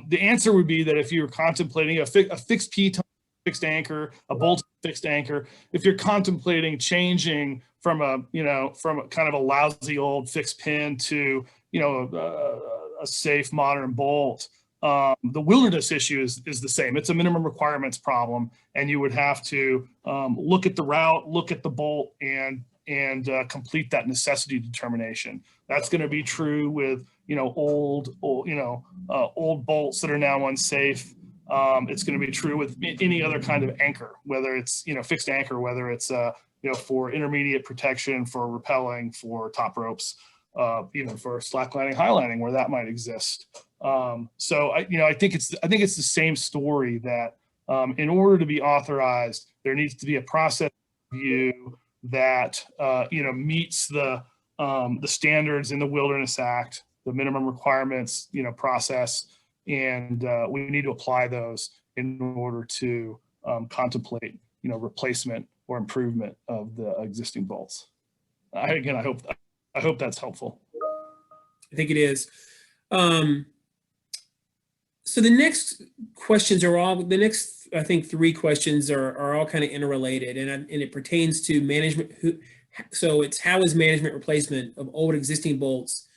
The answer would be that if you're contemplating a fixed piton, fixed anchor, a bolt fixed anchor, if you're contemplating changing from a kind of a lousy old fixed pin to, a safe modern bolt, the wilderness issue is the same. It's a minimum requirements problem, and you would have to look at the route, look at the bolt, and complete that necessity determination. That's going to be true with old bolts that are now unsafe. It's going to be true with any other kind of anchor, whether it's fixed anchor, whether it's for intermediate protection, for rappelling, for top ropes. even for slacklining, highlighting where that might exist. So I think it's the same story that in order to be authorized, there needs to be a process review that meets the standards in the Wilderness Act, the minimum requirements process, and we need to apply those in order to contemplate replacement or improvement of the existing bolts. I hope that's helpful. I think it is. So the next questions are all, the next, I think, 3 questions are all kind of interrelated, and it pertains to management. So it's how is management replacement of old existing bolts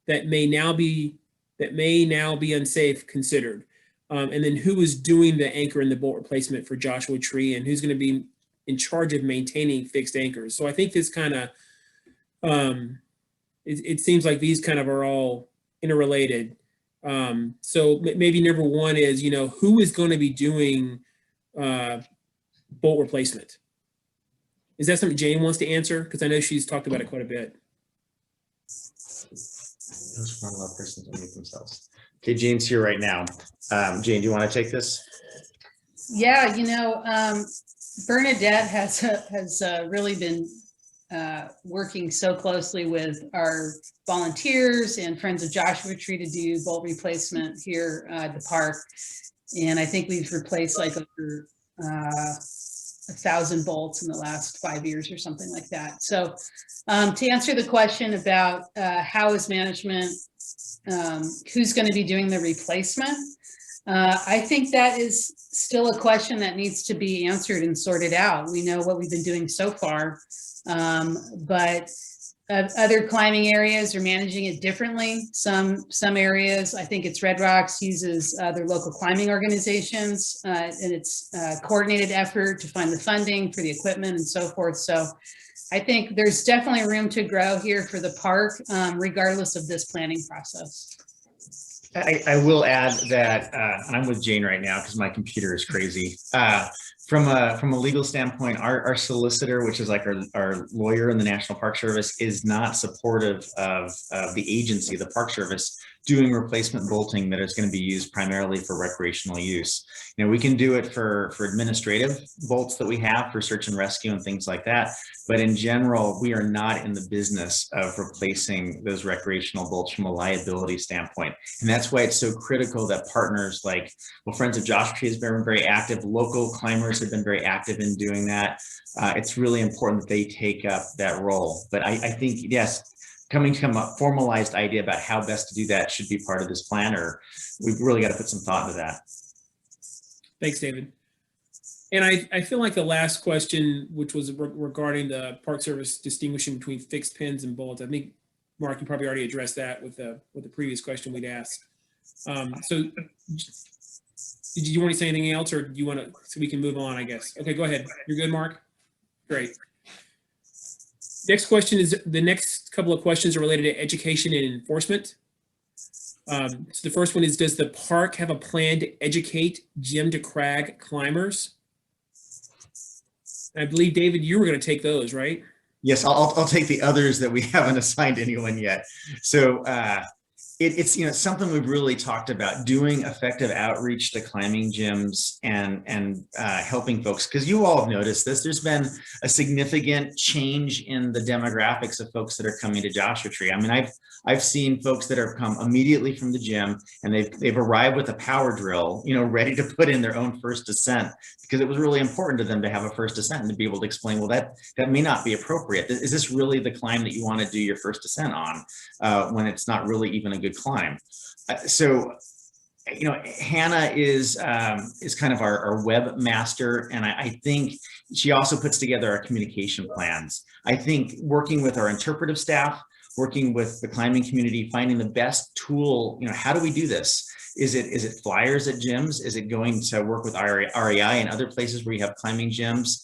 that may now be unsafe considered? And then who is doing the anchor and the bolt replacement for Joshua Tree, and who's going to be in charge of maintaining fixed anchors? So I think this kind of, it seems like these kind of are all interrelated. So maybe number 1 is, who is going to be doing bolt replacement? Is that something Jane wants to answer? Because I know she's talked about it quite a bit. Those front load persons unmute themselves. Okay, Jane's here right now. Jane, do you want to take this? Yeah, Bernadette has really been working so closely with our volunteers and Friends of Joshua Tree to do bolt replacement here at the park. And I think we've replaced like over 1,000 bolts in the last 5 years or something like that. So to answer the question about how is management, who's going to be doing the replacement, I think that is still a question that needs to be answered and sorted out. We know what we've been doing so far, but other climbing areas are managing it differently. Some areas, I think it's Red Rocks, uses their local climbing organizations and it's a coordinated effort to find the funding for the equipment and so forth. So I think there's definitely room to grow here for the park, regardless of this planning process. I will add that, and I'm with Jane right now because my computer is crazy. From a legal standpoint, our solicitor, which is like our lawyer in the National Park Service, is not supportive of the agency, the Park Service, doing replacement bolting that is going to be used primarily for recreational use. We can do it for administrative bolts that we have for search and rescue and things like that. But in general, we are not in the business of replacing those recreational bolts from a liability standpoint. And that's why it's so critical that partners like, Friends of Joshua Tree has been very active. Local climbers have been very active in doing that. It's really important that they take up that role. But I think, yes, coming to a formalized idea about how best to do that should be part of this plan, or we've really got to put some thought into that. Thanks, David. And I feel like the last question, which was regarding the Park Service distinguishing between fixed pins and bolts, I think, Mark, you probably already addressed that with the previous question we'd asked. So did you want to say anything else, or do you want to, so we can move on, I guess? Okay, go ahead. You're good, Mark? Great. Next question is, the next couple of questions are related to education and enforcement. So the first one is, does the park have a plan to educate Jim to Crag climbers? I believe, David, you were going to take those, right? Yes, I'll take the others that we haven't assigned anyone yet. So it's something we've really talked about, doing effective outreach to climbing gyms and helping folks, because you all have noticed this. There's been a significant change in the demographics of folks that are coming to Joshua Tree. I mean, I've seen folks that have come immediately from the gym and they've arrived with a power drill, ready to put in their own first descent, because it was really important to them to have a first descent and to be able to explain, well, that may not be appropriate. Is this really the climb that you want to do your first descent on when it's not really even a good climb? So Hannah is kind of our webmaster, and I think she also puts together our communication plans. I think working with our interpretive staff, working with the climbing community, finding the best tool, how do we do this? Is it flyers at gyms? Is it going to work with REI and other places where you have climbing gyms?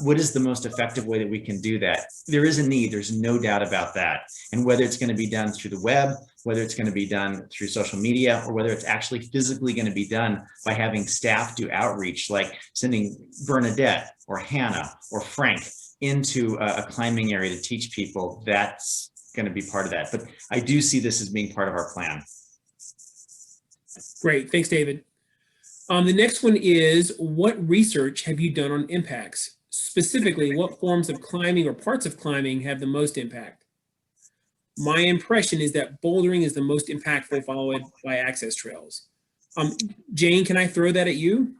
What is the most effective way that we can do that? There is a need, there's no doubt about that. And whether it's going to be done through the web, whether it's going to be done through social media, or whether it's actually physically going to be done by having staff do outreach, like sending Bernadette or Hannah or Frank into a climbing area to teach people, that's going to be part of that. But I do see this as being part of our plan. Great, thanks, David. The next one is, what research have you done on impacts? Specifically, what forms of climbing or parts of climbing have the most impact? My impression is that bouldering is the most impactful, followed by access trails. Jane, can I throw that at you?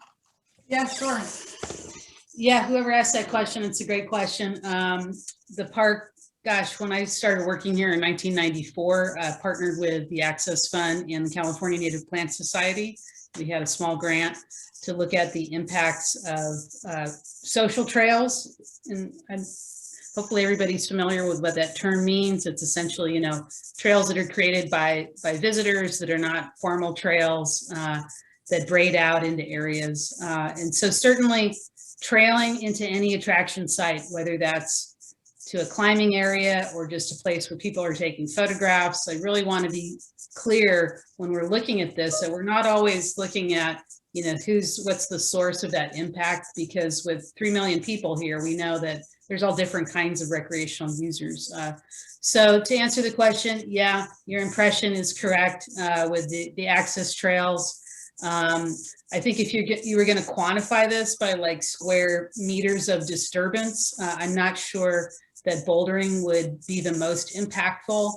Yeah, sure. Yeah, whoever asked that question, it's a great question. The park, gosh, when I started working here in 1994, partnered with the Access Fund and the California Native Plant Society. We had a small grant to look at the impacts of social trails. And hopefully everybody's familiar with what that term means. It's essentially, you know, trails that are created by visitors that are not formal trails that braid out into areas. And so certainly trailing into any attraction site, whether that's to a climbing area or just a place where people are taking photographs. I really want to be clear when we're looking at this that we're not always looking at, you know, what's the source of that impact, because with 3 million people here, we know that there's all different kinds of recreational users. So to answer the question, yeah, your impression is correct with the access trails. I think if you were going to quantify this by like square meters of disturbance, I'm not sure that bouldering would be the most impactful.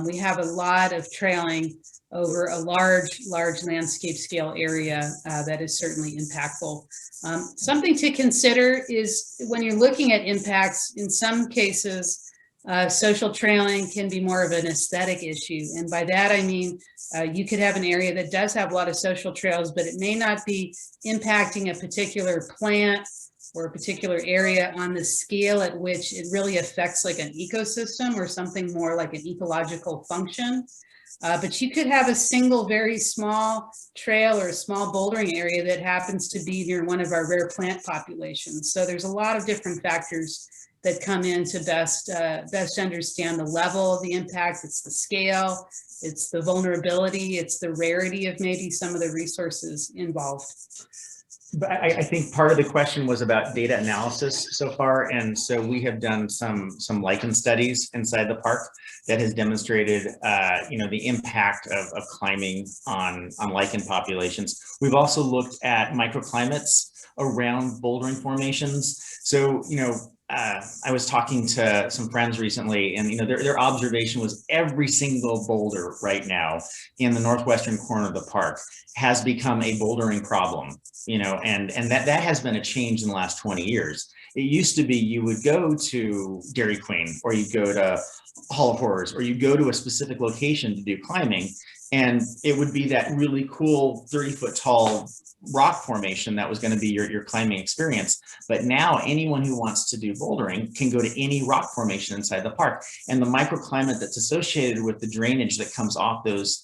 We have a lot of trailing over a large landscape scale area that is certainly impactful. Something to consider is when you're looking at impacts, in some cases, social trailing can be more of an aesthetic issue. And by that, I mean, you could have an area that does have a lot of social trails, but it may not be impacting a particular plant or a particular area on the scale at which it really affects like an ecosystem or something more like an ecological function. But you could have a single very small trail or a small bouldering area that happens to be near one of our rare plant populations. So there's a lot of different factors that come in to best understand the level of the impact. It's the scale, it's the vulnerability, it's the rarity of maybe some of the resources involved. But I think part of the question was about data analysis so far. And so we have done some lichen studies inside the park that has demonstrated, you know, the impact of climbing on lichen populations. We've also looked at microclimates around bouldering formations. So, you know, I was talking to some friends recently, and you know, their observation was every single boulder right now in the northwestern corner of the park has become a bouldering problem. You know, and that has been a change in the last 20 years. It used to be you would go to Dairy Queen, or you'd go to Hall of Horrors, or you go to a specific location to do climbing, and it would be that really cool 30-foot tall rock formation that was going to be your climbing experience. But now anyone who wants to do bouldering can go to any rock formation inside the park, and the microclimate that's associated with the drainage that comes off those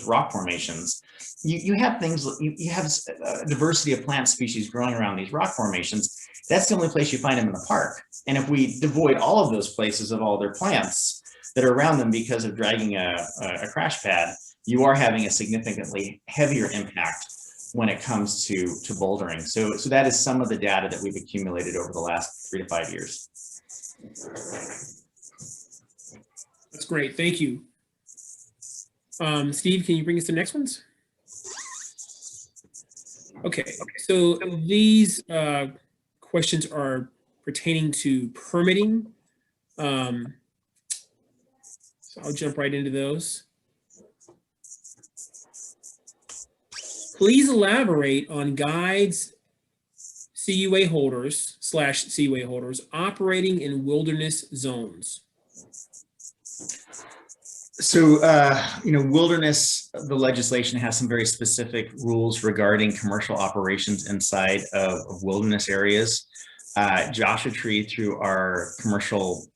rock formations. You have things, you have a diversity of plant species growing around these rock formations. That's the only place you find them in the park. And if we devoid all of those places of all their plants that are around them because of dragging a crash pad, you are having a significantly heavier impact when it comes to bouldering. So that is some of the data that we've accumulated over the last 3 to 5 years. That's great, thank you. Steve, can you bring us the next ones? Okay, so these questions are pertaining to permitting. So I'll jump right into those. Please elaborate on guides, CUA holders / CUA holders operating in wilderness zones. So, you know, wilderness, the legislation has some very specific rules regarding commercial operations inside of wilderness areas. Joshua Tree, through our commercial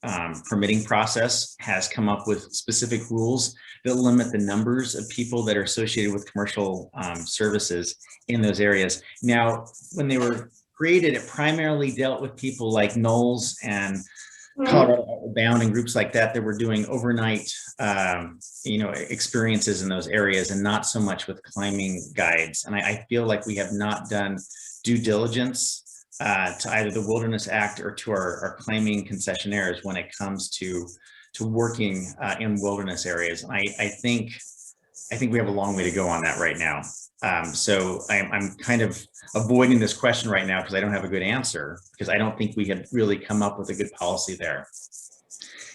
permitting process, has come up with specific rules that limit the numbers of people that are associated with commercial services in those areas. Now, when they were created, it primarily dealt with people like Knowles and Colorado Bound and groups like that were doing overnight, you know, experiences in those areas, and not so much with climbing guides. And I feel like we have not done due diligence to either the Wilderness Act or to our climbing concessionaires when it comes to to working in wilderness areas. And I think we have a long way to go on that right now. So I'm kind of avoiding this question right now because I don't have a good answer, because I don't think we have really come up with a good policy there.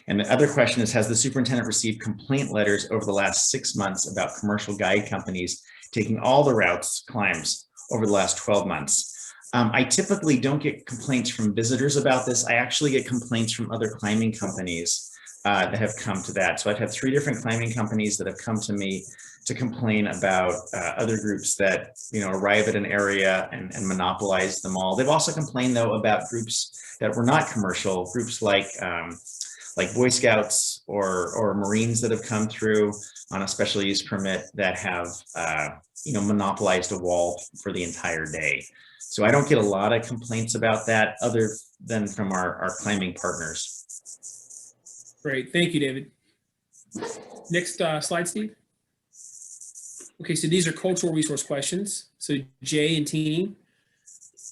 And the other question is, has the superintendent received complaint letters over the last 6 months about commercial guide companies taking all the routes climbs over the last 12 months? I typically don't get complaints from visitors about this. I actually get complaints from other climbing companies that have come to that. So I've had 3 different climbing companies that have come to me to complain about other groups that, you know, arrive at an area and monopolize them all. They've also complained though about groups that were not commercial, groups like Boy Scouts or Marines that have come through on a special use permit that have, you know, monopolized a wall for the entire day. So I don't get a lot of complaints about that other than from our climbing partners. Great, thank you, David. Next slide, Steve. Okay, so these are cultural resource questions. So Jay and team,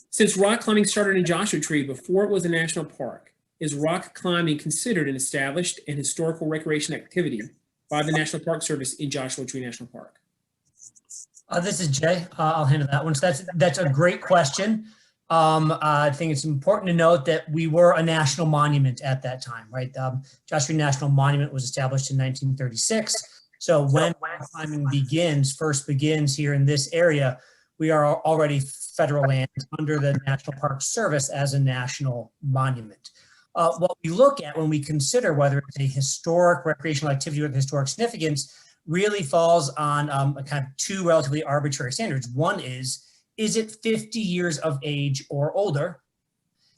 since rock climbing started in Joshua Tree before it was a national park, is rock climbing considered an established and historical recreation activity by the National Park Service in Joshua Tree National Park? This is Jay. I'll handle that one. So that's a great question. I think it's important to note that we were a national monument at that time, right? Joshua Tree National Monument was established in 1936. So when rock climbing first begins here in this area, we are already federal land under the National Park Service as a national monument. What we look at when we consider whether it's a historic recreational activity with historic significance really falls on a kind of 2 relatively arbitrary standards. One is it 50 years of age or older?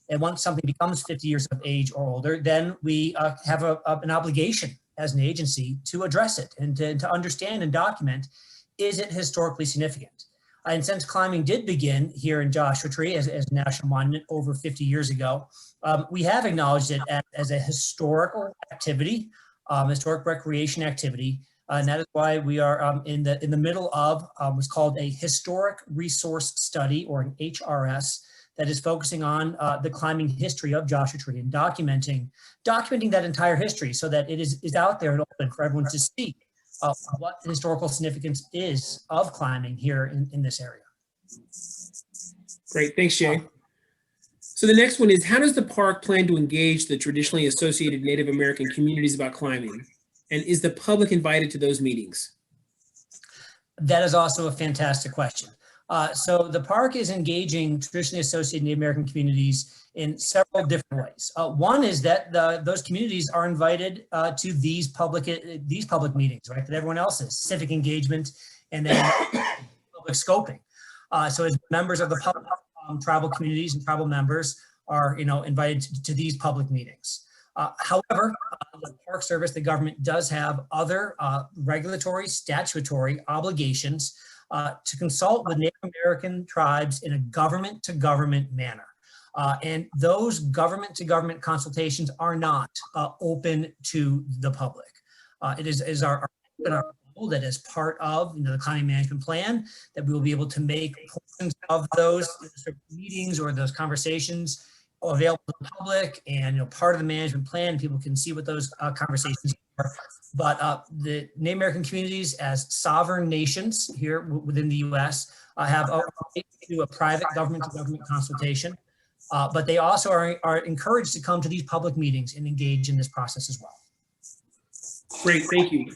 And once something becomes 50 years of age or older, then we have an obligation as an agency to address it and to understand and document, is it historically significant? And since climbing did begin here in Joshua Tree as a national monument over 50 years ago, we have acknowledged it as a historical activity, historic recreation activity. And that is why we are in the middle of what's called a historic resource study, or an HRS, that is focusing on the climbing history of Joshua Tree and documenting that entire history so that it is out there and open for everyone to see what the historical significance is of climbing here in this area. Great, thanks, Jay. So the next one is, how does the park plan to engage the traditionally associated Native American communities about climbing? And is the public invited to those meetings? That is also a fantastic question. So the park is engaging traditionally associated Native American communities in several different ways. One is that those communities are invited to these public meetings, right? That everyone else is, civic engagement, and then public scoping. So as members of the public, tribal communities and tribal members are, invited to these public meetings. However, the Park Service, the government, does have other regulatory, statutory obligations to consult with Native American tribes in a government-to-government manner. And those government-to-government consultations are not open to the public. It is our goal that as part of the climbing management plan, that we will be able to make portions of those meetings or those conversations available to the public, and part of the management plan, people can see what those conversations are. But the Native American communities, as sovereign nations here within the U.S., have a right to do a private government-to-government consultation, but they also are encouraged to come to these public meetings and engage in this process as well. Great, thank you.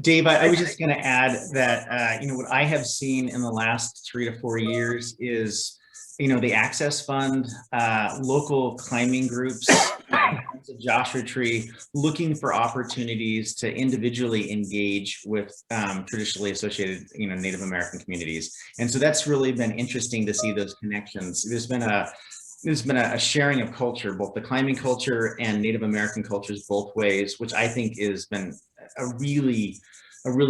Dave, I was just going to add that, what I have seen in the last 3 to 4 years is, the Access Fund, local climbing groups, Joshua Tree, looking for opportunities to individually engage with traditionally associated, Native American communities. And so that's really been interesting to see those connections. There's been a sharing of culture, both the climbing culture and Native American cultures both ways, which I think has been a really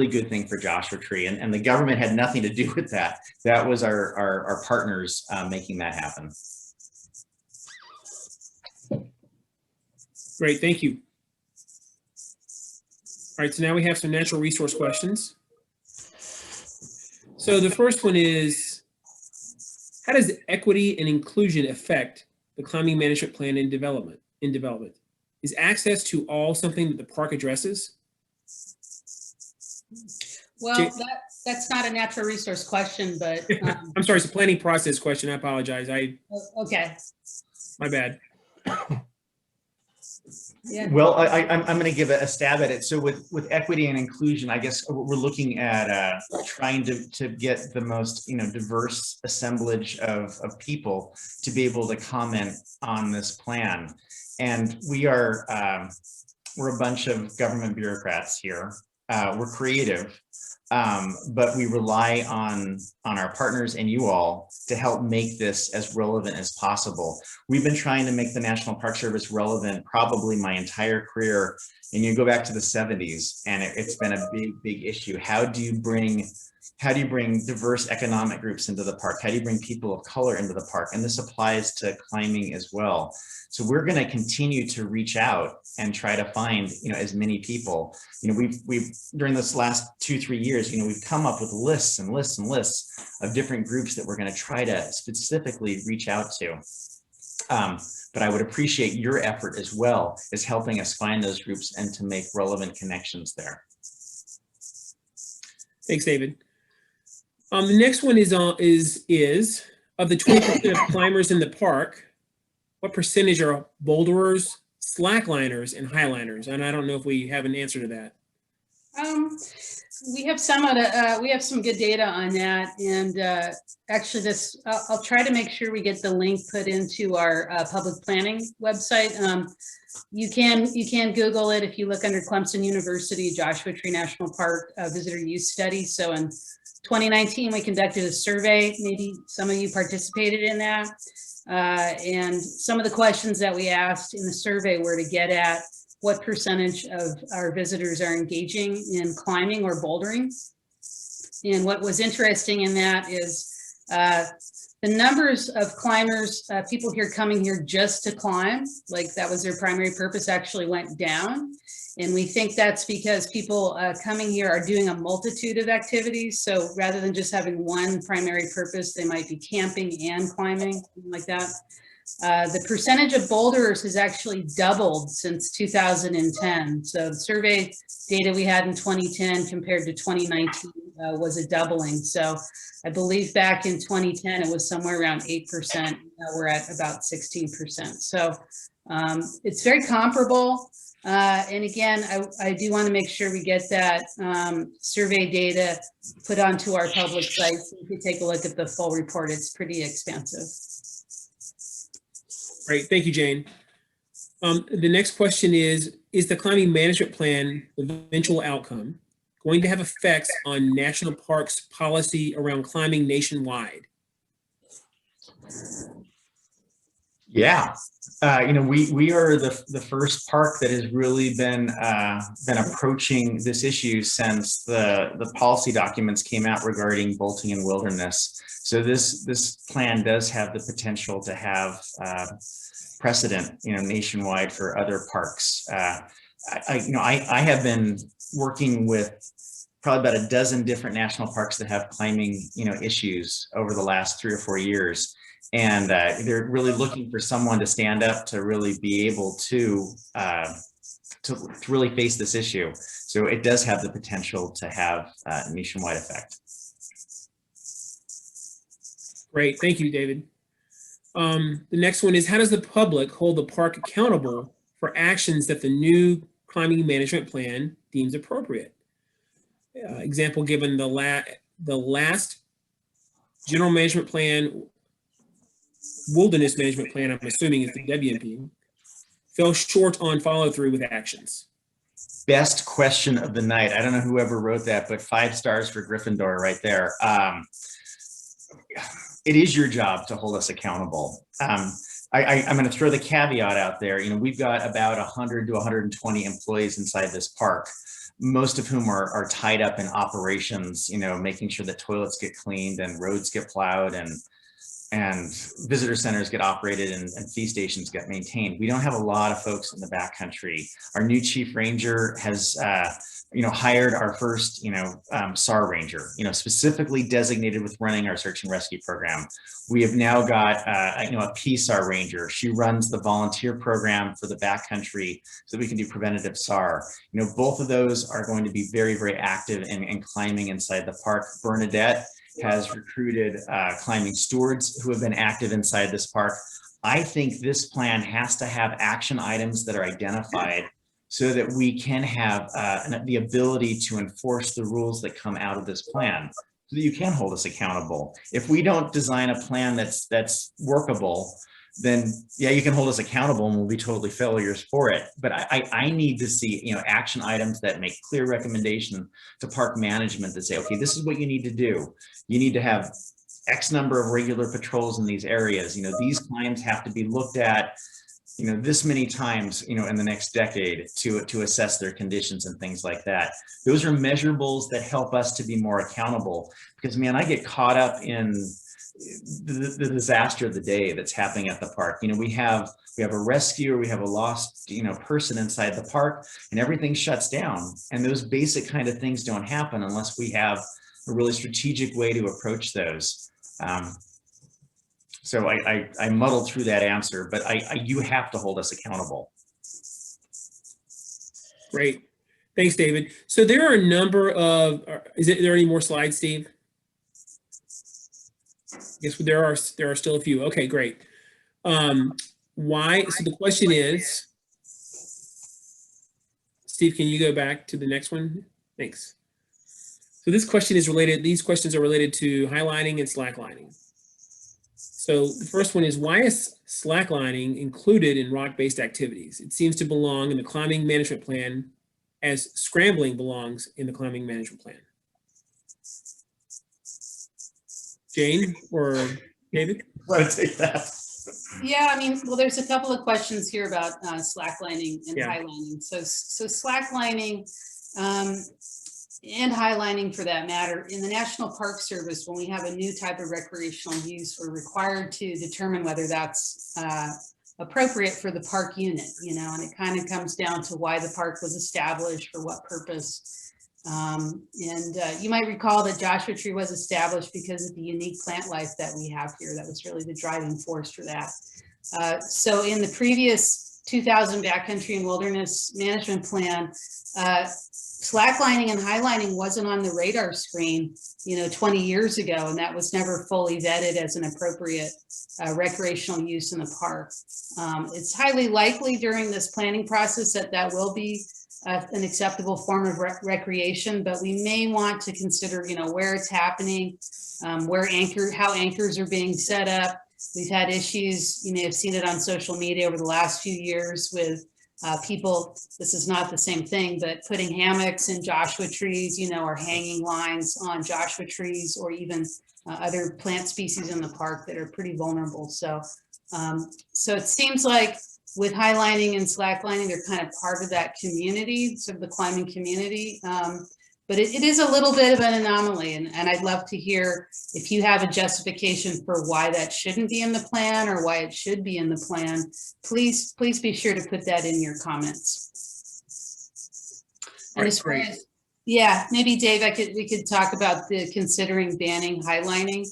good thing for Joshua Tree, and the government had nothing to do with that. That was our partners making that happen. Great, thank you. All right, so now we have some natural resource questions. So the first one is, how does equity and inclusion affect the climbing management plan in development? Is access to all something that the park addresses? Well, Jay- that's not a natural resource question, but, I'm sorry, it's a planning process question. I apologize. okay. My bad. Yeah. Well, I'm going to give a stab at it. So with equity and inclusion, I guess we're looking at trying to get the most diverse assemblage of people to be able to comment on this plan. And we're a bunch of government bureaucrats here. We're creative, but we rely on our partners and you all to help make this as relevant as possible. We've been trying to make the National Park Service relevant probably my entire career. And you go back to the 70s and it's been a big issue. How do you bring diverse economic groups into the park? How do you bring people of color into the park? And this applies to climbing as well. So we're going to continue to reach out and try to find, as many people. We've during this last 2-3 years, we've come up with lists and lists and lists of different groups that we're going to try to specifically reach out to. But I would appreciate your effort as well as helping us find those groups and to make relevant connections there. Thanks, David. The next one is of the 20% of climbers in the park, what percentage are boulderers, slackliners, and highliners? And I don't know if we have an answer to that. We have some good data on that, and actually, I'll try to make sure we get the link put into our public planning website. You can Google it if you look under Clemson University Joshua Tree National Park Visitor Use Study. So in 2019, we conducted a survey. Maybe some of you participated in that. And some of the questions that we asked in the survey were to get at what percentage of our visitors are engaging in climbing or bouldering. And what was interesting in that is the numbers of climbers, people here coming here just to climb, like that was their primary purpose, actually went down. And we think that's because people coming here are doing a multitude of activities. So rather than just having one primary purpose, they might be camping and climbing, something like that. The percentage of boulderers has actually doubled since 2010. So the survey data we had in 2010 compared to 2019 was a doubling. So I believe back in 2010, it was somewhere around 8%. Now we're at about 16%. So it's very comparable. And again, I do want to make sure we get that survey data put onto our public site. So if you take a look at the full report, it's pretty expansive. Great, thank you, Jane. The next question is the climbing management plan, the eventual outcome, going to have effects on national parks policy around climbing nationwide? Yeah, we are the first park that has really been approaching this issue since the policy documents came out regarding bolting and wilderness. So this plan does have the potential to have precedent, nationwide for other parks. I have been working with probably about a dozen different national parks that have climbing, issues over the last 3 or 4 years. And they're really looking for someone to stand up to really be able to really face this issue. So it does have the potential to have a nationwide effect. Great, thank you, David. The next one is, how does the public hold the park accountable for actions that the new climbing management plan deems appropriate? Example given, the last general management plan, wilderness management plan, I'm assuming is the WMP, fell short on follow through with actions. Best question of the night. I don't know whoever wrote that, but 5 stars for Gryffindor right there. It is your job to hold us accountable. I'm going to throw the caveat out there. We've got about 100 to 120 employees inside this park, most of whom are tied up in operations, making sure that toilets get cleaned and roads get plowed and and visitor centers get operated and fee stations get maintained. We don't have a lot of folks in the backcountry. Our new chief ranger has hired our first, SAR ranger, specifically designated with running our search and rescue program. We have now got, a PSAR ranger. She runs the volunteer program for the backcountry so that we can do preventative SAR. Both of those are going to be very, very active in climbing inside the park. Bernadette has recruited climbing stewards who have been active inside this park. I think this plan has to have action items that are identified so that we can have the ability to enforce the rules that come out of this plan, so that you can hold us accountable. If we don't design a plan that's workable, then yeah, you can hold us accountable and we'll be totally failures for it. But I need to see, action items that make clear recommendation to park management that say, okay, this is what you need to do. You need to have X number of regular patrols in these areas. These climbs have to be looked at, this many times, in the next decade to assess their conditions and things like that. Those are measurables that help us to be more accountable, because man, I get caught up in the disaster of the day that's happening at the park. We have a rescue, or we have a lost, person inside the park, and everything shuts down. And those basic kind of things don't happen unless we have a really strategic way to approach those. So I muddled through that answer, but you have to hold us accountable. Great. Thanks, David. So there are a number of, there any more slides, Steve? Yes, there are still a few. Okay, great. Why? So the question is, Steve, can you go back to the next one? Thanks. So this question is related, these questions are related to highlining and slacklining. So the first one is, why is slacklining included in rock-based activities? It seems to belong in the climbing management plan as scrambling belongs in the climbing management plan. Jane or David? Let me take that. Yeah, well, there's a couple of questions here about slacklining and highlining. So slacklining and highlining, for that matter, in the National Park Service, when we have a new type of recreational use, we're required to determine whether that's appropriate for the park unit, and it kind of comes down to why the park was established, for what purpose. You might recall that Joshua Tree was established because of the unique plant life that we have here. That was really the driving force for that. So in the previous 2000 Backcountry and Wilderness Management Plan, slacklining and highlining wasn't on the radar screen, 20 years ago, and that was never fully vetted as an appropriate recreational use in the park. It's highly likely during this planning process that will be an acceptable form of recreation, but we may want to consider, where it's happening, how anchors are being set up. We've had issues, you may have seen it on social media over the last few years with people, this is not the same thing, but putting hammocks in Joshua trees, or hanging lines on Joshua trees, or even other plant species in the park that are pretty vulnerable. So it seems like with highlining and slacklining, they're kind of part of that community, sort of the climbing community. But it is a little bit of an anomaly, and I'd love to hear if you have a justification for why that shouldn't be in the plan or why it should be in the plan. Please be sure to put that in your comments. And as far as, maybe Dave, we could talk about considering banning highlining.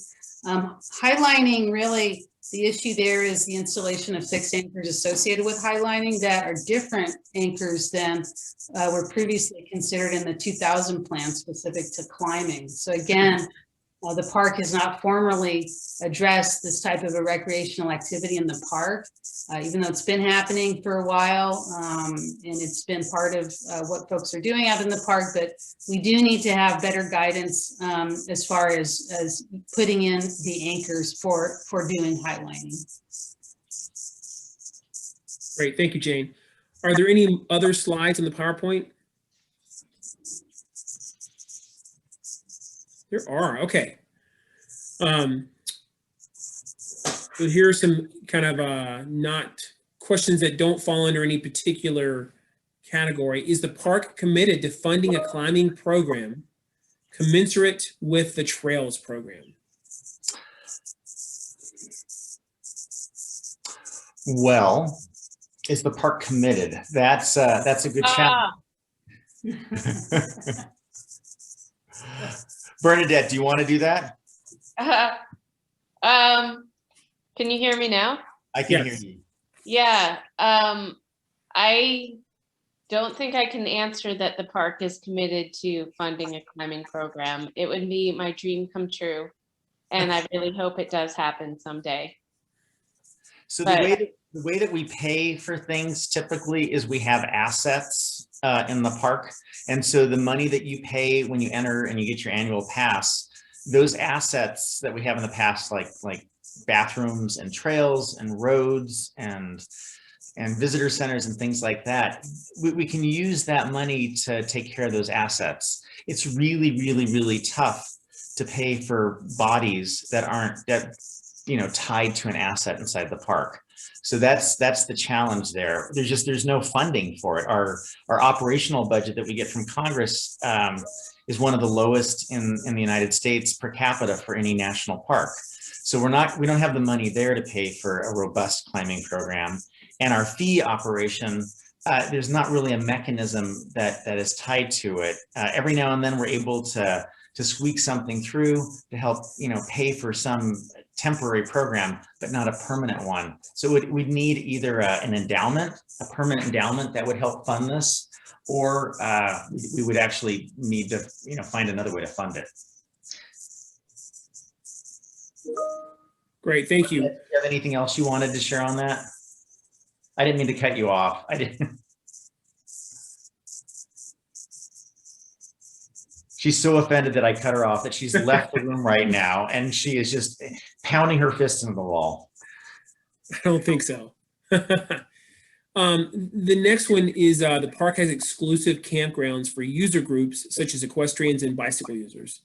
Highlining, really, the issue there is the installation of fixed anchors associated with highlining that are different anchors than were previously considered in the 2000 plan specific to climbing. So again, the park has not formally addressed this type of a recreational activity in the park, even though it's been happening for a while, and it's been part of what folks are doing out in the park. But we do need to have better guidance as far as putting in the anchors for doing highlining. Great, thank you, Jane. Are there any other slides in the PowerPoint? There are, okay. So here are some kind of not questions that don't fall under any particular category. Is the park committed to funding a climbing program commensurate with the trails program? Well, is the park committed? That's a good challenge. Bernadette, do you want to do that? Can you hear me now? I can Yes. hear you. Yeah, I don't think I can answer that the park is committed to funding a climbing program. It would be my dream come true. And I really hope it does happen someday. So But- the way that we pay for things typically is we have assets in the park. And so the money that you pay when you enter and you get your annual pass, those assets that we have in the past, like bathrooms and trails and roads and visitor centers and things like that, we can use that money to take care of those assets. It's really, really, really tough to pay for bodies that aren't tied to an asset inside the park. So that's the challenge there. There's no funding for it. Our operational budget that we get from Congress is one of the lowest in the United States per capita for any national park. So we don't have the money there to pay for a robust climbing program. And our fee operation, there's not really a mechanism that is tied to it. Every now and then we're able to squeak something through to help, pay for some temporary program, but not a permanent one. So we'd need either an endowment, a permanent endowment that would help fund this, or we would actually need to, find another way to fund it. Great, thank you. Do you have anything else you wanted to share on that? I didn't mean to cut you off. I didn't. She's so offended that I cut her off that she's left the room right now, and she is just pounding her fist into the wall. I don't think so. The next one is the park has exclusive campgrounds for user groups such as equestrians and bicycle users.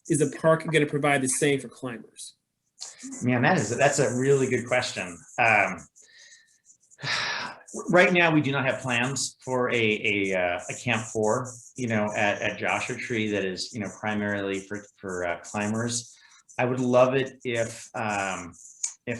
Is the park going to provide the same for climbers? Man, that's a really good question. Right now, we do not have plans for a Camp 4, at Joshua Tree that is, primarily for climbers. I would love it if a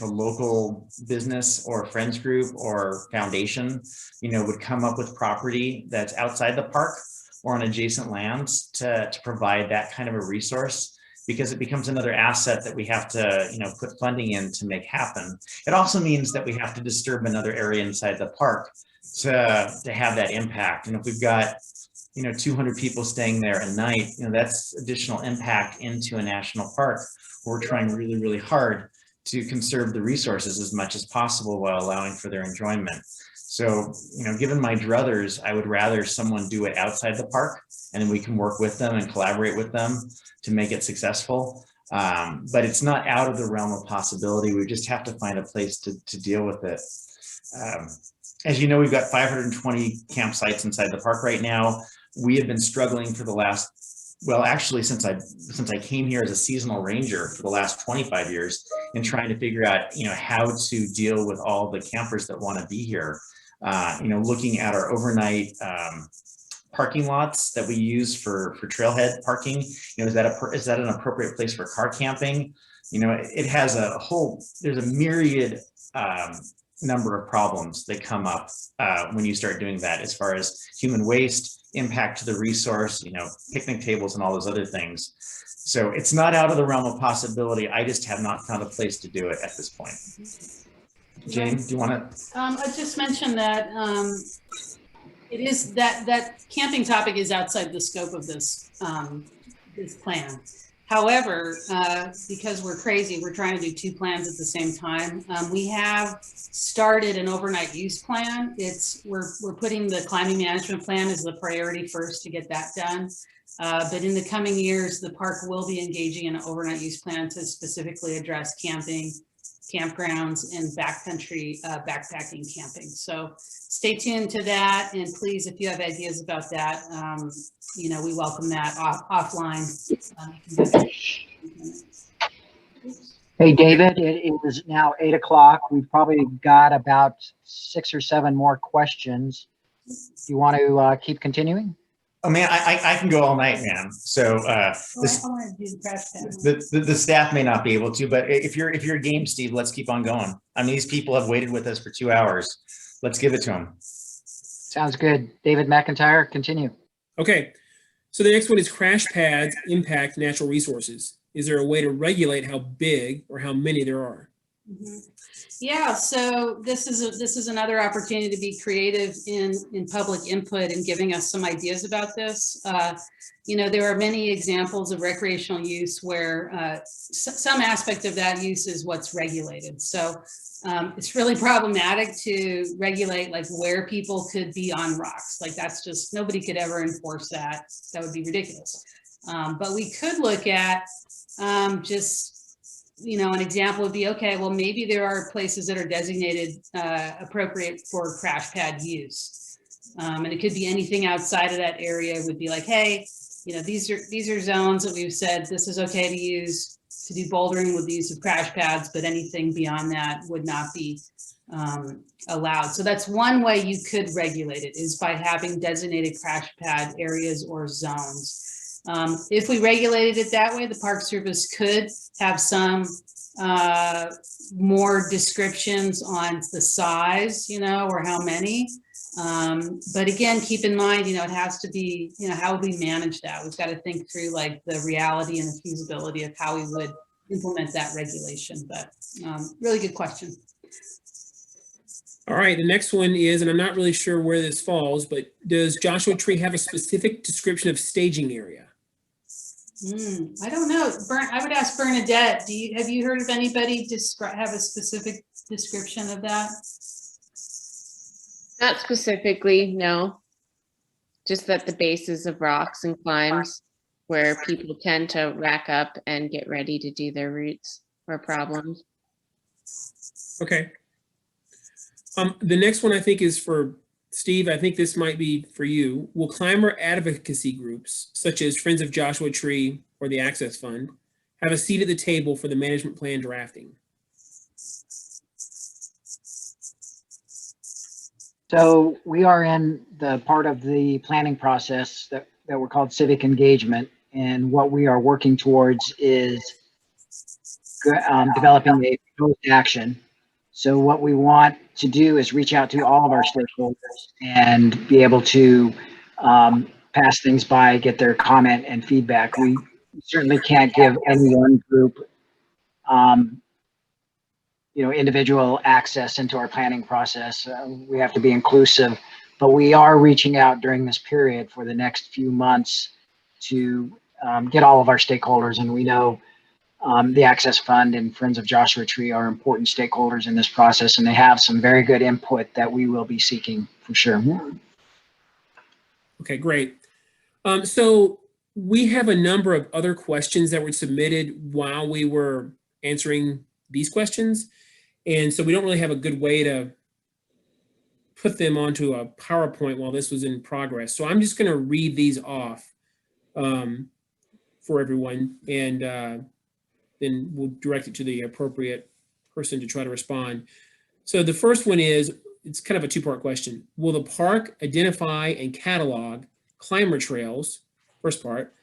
local business or friends group or foundation, would come up with property that's outside the park or on adjacent lands to provide that kind of a resource, because it becomes another asset that we have to, put funding in to make happen. It also means that we have to disturb another area inside the park to have that impact. And if we've got, 200 people staying there at night, that's additional impact into a national park. We're trying really, really hard to conserve the resources as much as possible while allowing for their enjoyment. So, given my druthers, I would rather someone do it outside the park, and then we can work with them and collaborate with them to make it successful. But it's not out of the realm of possibility. We just have to find a place to deal with it. As you know, we've got 520 campsites inside the park right now. We have been struggling for the last, well, actually, since I came here as a seasonal ranger for the last 25 years, in trying to figure out, how to deal with all the campers that want to be here. Looking at our overnight parking lots that we use for trailhead parking, is that an appropriate place for car camping? It has there's a myriad number of problems that come up when you start doing that, as far as human waste, impact to the resource, picnic tables and all those other things. So it's not out of the realm of possibility. I just have not found a place to do it at this point. Jane, do you want to? I just mentioned that it is that camping topic is outside the scope of this this plan. However, because we're crazy, we're trying to do two plans at the same time. We have started an overnight use plan. We're putting the climbing management plan as the priority first to get that done. But in the coming years, the park will be engaging in an overnight use plan to specifically address camping, campgrounds, and backcountry backpacking camping. So stay tuned to that, and please, if you have ideas about that, we welcome that offline. Hey, David, it is now 8 o'clock. We've probably got about 6 or 7 more questions. Do you want to keep continuing? Oh man, I can go all night, man. So this, I want to do the crash pad. the staff may not be able to, but if you're game, Steve, let's keep on going. I mean, these people have waited with us for 2 hours. Let's give it to them. Sounds good. David McIntyre, continue. Okay, so the next one is crash pads impact natural resources. Is there a way to regulate how big or how many there are? Yeah, so this is another opportunity to be creative in public input and giving us some ideas about this. You know, there are many examples of recreational use where some aspect of that use is what's regulated. So it's really problematic to regulate like where people could be on rocks. Like that's just, nobody could ever enforce that. That would be ridiculous. But we could look at just, you know, an example would be, okay, well, maybe there are places that are designated appropriate for crash pad use. And it could be anything outside of that area. It would be like, hey, you know, these are zones that we've said this is okay to use to do bouldering with the use of crash pads, but anything beyond that would not be allowed. So that's one way you could regulate it, is by having designated crash pad areas or zones. If we regulated it that way, the Park Service could have some more descriptions on the size, you know, or how many. But again, keep in mind, you know, it has to be, you know, how would we manage that? We've got to think through like the reality and the feasibility of how we would implement that regulation. But really good question. All right, the next one is, and I'm not really sure where this falls, but does Joshua Tree have a specific description of staging area? I don't know. I would ask Bernadette, have you heard of anybody have a specific description of that? Not specifically, no. Just that the bases of rocks and climbs where people tend to rack up and get ready to do their routes or problems. Okay. The next one I think is for Steve. I think this might be for you. Will climber advocacy groups, such as Friends of Joshua Tree or the Access Fund, have a seat at the table for the management plan drafting? So we are in the part of the planning process that we're called civic engagement. And what we are working towards is developing a proposed action. So what we want to do is reach out to all of our stakeholders and be able to pass things by, get their comment and feedback. We certainly can't give any one group, you know, individual access into our planning process. We have to be inclusive, but we are reaching out during this period for the next few months to get all of our stakeholders. And we know the Access Fund and Friends of Joshua Tree are important stakeholders in this process, and they have some very good input that we will be seeking for sure. Okay, great. So we have a number of other questions that were submitted while we were answering these questions. And so we don't really have a good way to put them onto a PowerPoint while this was in progress. So I'm just going to read these off for everyone, and then we'll direct it to the appropriate person to try to respond. So the first one is, it's kind of a two-part question. Will the park identify and catalog climber trails? First part.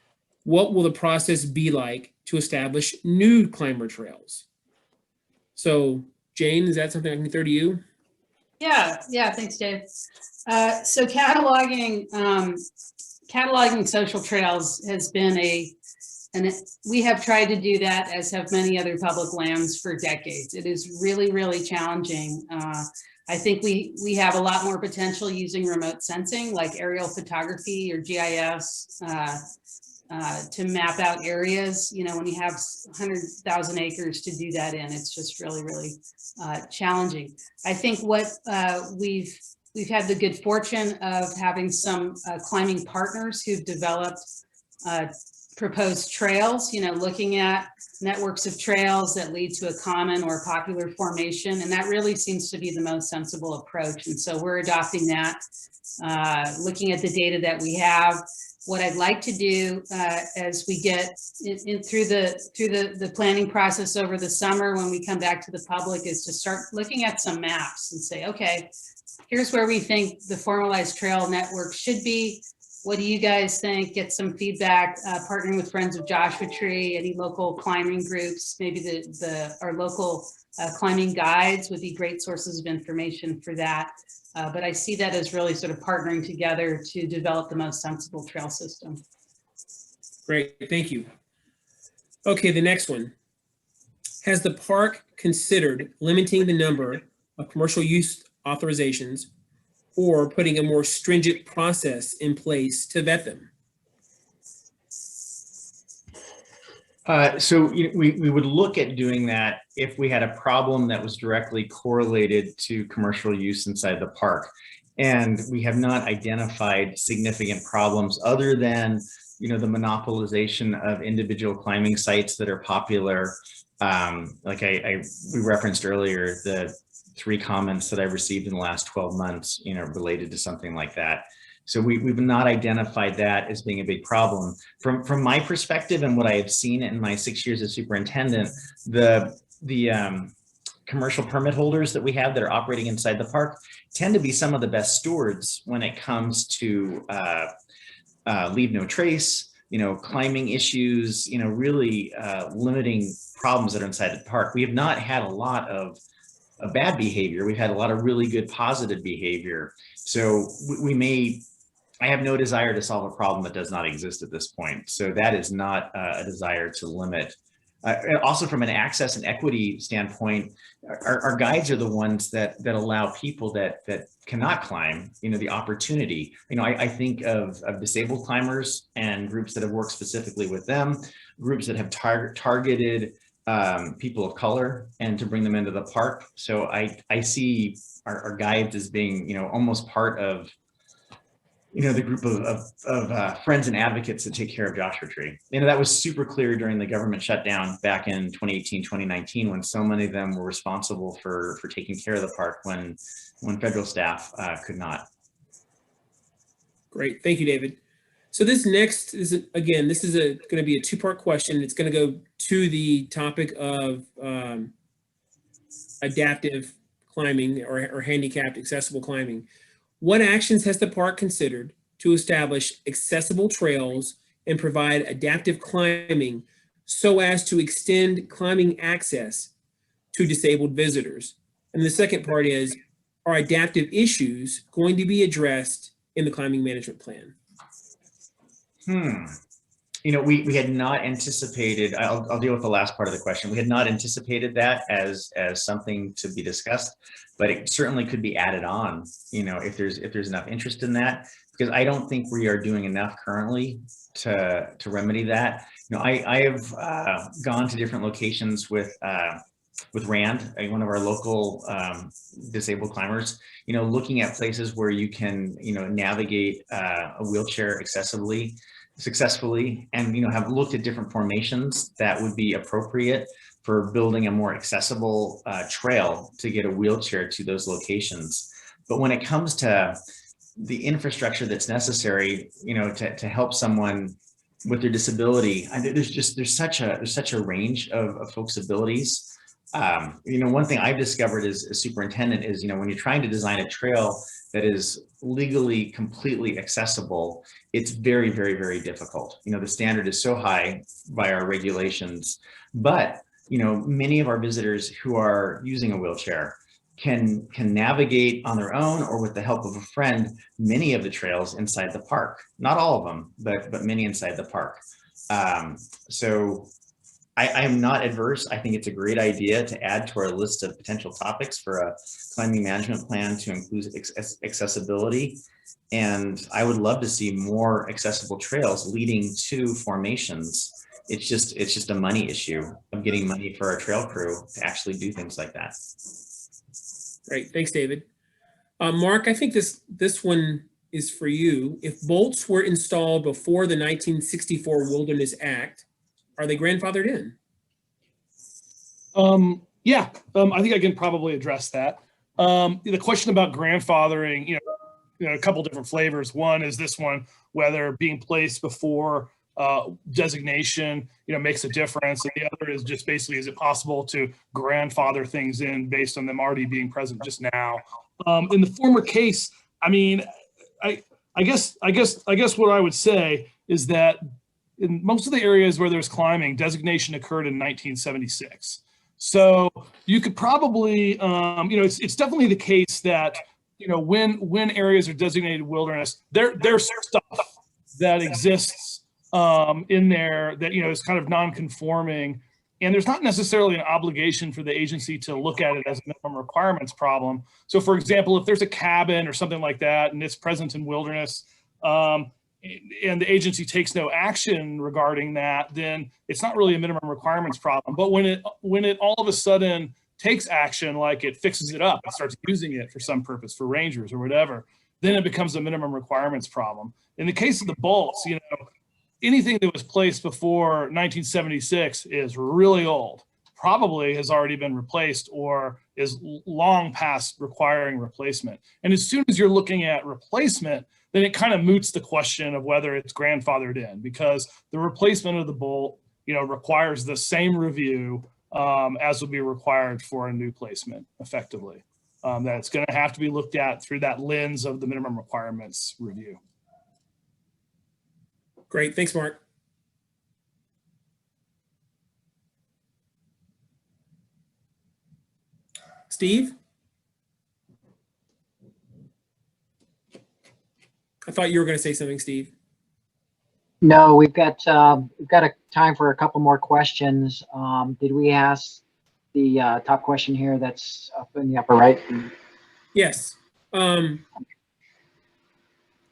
What will the process be like to establish new climber trails? So Jane, is that something I can throw to you? Yeah, thanks, Dave. So cataloging social trails has been and we have tried to do that, as have many other public lands, for decades. It is really, really challenging. I think we have a lot more potential using remote sensing, like aerial photography or GIS, to map out areas. You know, when you have 100,000 acres to do that in, it's just really, really challenging. I think what we've had the good fortune of having some climbing partners who've developed proposed trails, you know, looking at networks of trails that lead to a common or popular formation. And that really seems to be the most sensible approach. And so we're adopting that, looking at the data that we have. What I'd like to do as we get through the planning process over the summer, when we come back to the public, is to start looking at some maps and say, okay, here's where we think the formalized trail network should be. What do you guys think? Get some feedback, partnering with Friends of Joshua Tree, any local climbing groups, maybe our local climbing guides would be great sources of information for that. But I see that as really sort of partnering together to develop the most sensible trail system. Great, thank you. Okay, the next one. Has the park considered limiting the number of commercial use authorizations or putting a more stringent process in place to vet them? So we would look at doing that if we had a problem that was directly correlated to commercial use inside the park. And we have not identified significant problems other than, the monopolization of individual climbing sites that are popular. Like we referenced earlier, the 3 comments that I've received in the last 12 months, related to something like that. So we've not identified that as being a big problem. From my perspective and what I have seen in my 6 years as superintendent, the commercial permit holders that we have that are operating inside the park tend to be some of the best stewards when it comes to leave no trace, climbing issues, really limiting problems that are inside the park. We have not had a lot of bad behavior. We've had a lot of really good positive behavior. So I have no desire to solve a problem that does not exist at this point. So that is not a desire to limit. Also from an access and equity standpoint, our guides are the ones that allow people that cannot climb, the opportunity. I think of disabled climbers and groups that have worked specifically with them, groups that have targeted people of color and to bring them into the park. So I see our guides as being, almost part of, the group of friends and advocates that take care of Joshua Tree. That was super clear during the government shutdown back in 2018, 2019, when so many of them were responsible for taking care of the park when federal staff could not. Great, thank you, David. So this next is, again, this is going to be a 2-part question. It's going to go to the topic of adaptive climbing or handicapped accessible climbing. What actions has the park considered to establish accessible trails and provide adaptive climbing so as to extend climbing access to disabled visitors? And the second part is, are adaptive issues going to be addressed in the climbing management plan? We had not anticipated, I'll deal with the last part of the question. We had not anticipated that as something to be discussed, but it certainly could be added on, if there's enough interest in that, because I don't think we are doing enough currently to remedy that. I have gone to different locations with Rand, one of our local disabled climbers, looking at places where you can, navigate a wheelchair successfully, and have looked at different formations that would be appropriate for building a more accessible trail to get a wheelchair to those locations. But when it comes to the infrastructure that's necessary, to help someone with their disability, there's such a range of folks' abilities. One thing I've discovered as a superintendent is, when you're trying to design a trail that is legally completely accessible, it's very, very, very difficult. The standard is so high by our regulations, but many of our visitors who are using a wheelchair can navigate on their own or with the help of a friend many of the trails inside the park. Not all of them, but many inside the park. So I am not adverse. I think it's a great idea to add to our list of potential topics for a climbing management plan to include accessibility. And I would love to see more accessible trails leading to formations. It's just a money issue of getting money for our trail crew to actually do things like that. Great, thanks, David. Mark, I think this one is for you. If bolts were installed before the 1964 Wilderness Act, are they grandfathered in? I think I can probably address that. The question about grandfathering, a couple different flavors. One is this one, whether being placed before designation, makes a difference. And the other is just basically, is it possible to grandfather things in based on them already being present just now? In the former case, I I guess what I would say is that in most of the areas where there's climbing, designation occurred in 1976. So you could probably, it's definitely the case that, when areas are designated wilderness, there's stuff that exists in there that, is kind of non-conforming. And there's not necessarily an obligation for the agency to look at it as a minimum requirements problem. So for example, if there's a cabin or something like that and it's present in wilderness, and the agency takes no action regarding that, then it's not really a minimum requirements problem. But when it all of a sudden takes action, like it fixes it up and starts using it for some purpose, for rangers or whatever, then it becomes a minimum requirements problem. In the case of the bolts, anything that was placed before 1976 is really old, probably has already been replaced or is long past requiring replacement. And as soon as you're looking at replacement, then it kind of moots the question of whether it's grandfathered in, because the replacement of the bolt, requires the same review as would be required for a new placement effectively. That it's going to have to be looked at through that lens of the minimum requirements review. Great, thanks, Mark. Steve? I thought you were going to say something, Steve. No, we've got a time for a couple more questions. Did we ask the top question here that's up in the upper right? Yes. Hold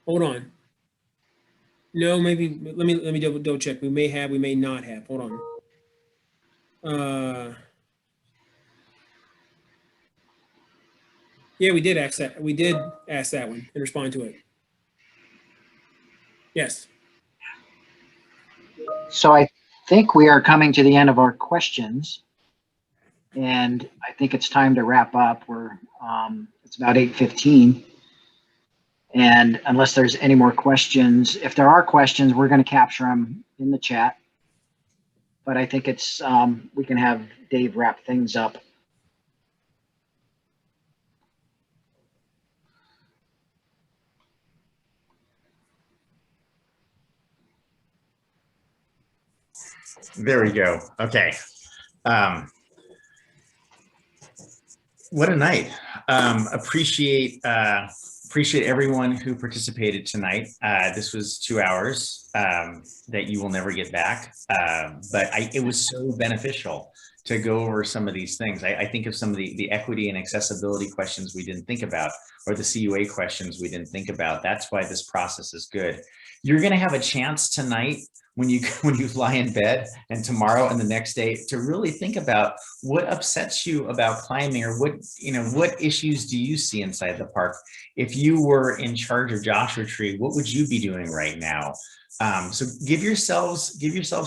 on. No, maybe let me double check. We may have, we may not have. Hold on. Yeah, we did ask that. We did ask that one and respond to it. Yes. So I think we are coming to the end of our questions, and I think it's time to wrap up. It's about 8:15. And unless there's any more questions, if there are questions, we're going to capture them in the chat. But I think it's, we can have Dave wrap things up. There we go. Okay. What a night. Appreciate everyone who participated tonight. This was 2 hours that you will never get back. But it was so beneficial to go over some of these things. I think of some of the equity and accessibility questions we didn't think about, or the CUA questions we didn't think about. That's why this process is good. You're going to have a chance tonight when you lie in bed, and tomorrow and the next day, to really think about what upsets you about climbing, or what issues do you see inside the park. If you were in charge of Joshua Tree, what would you be doing right now? So give yourselves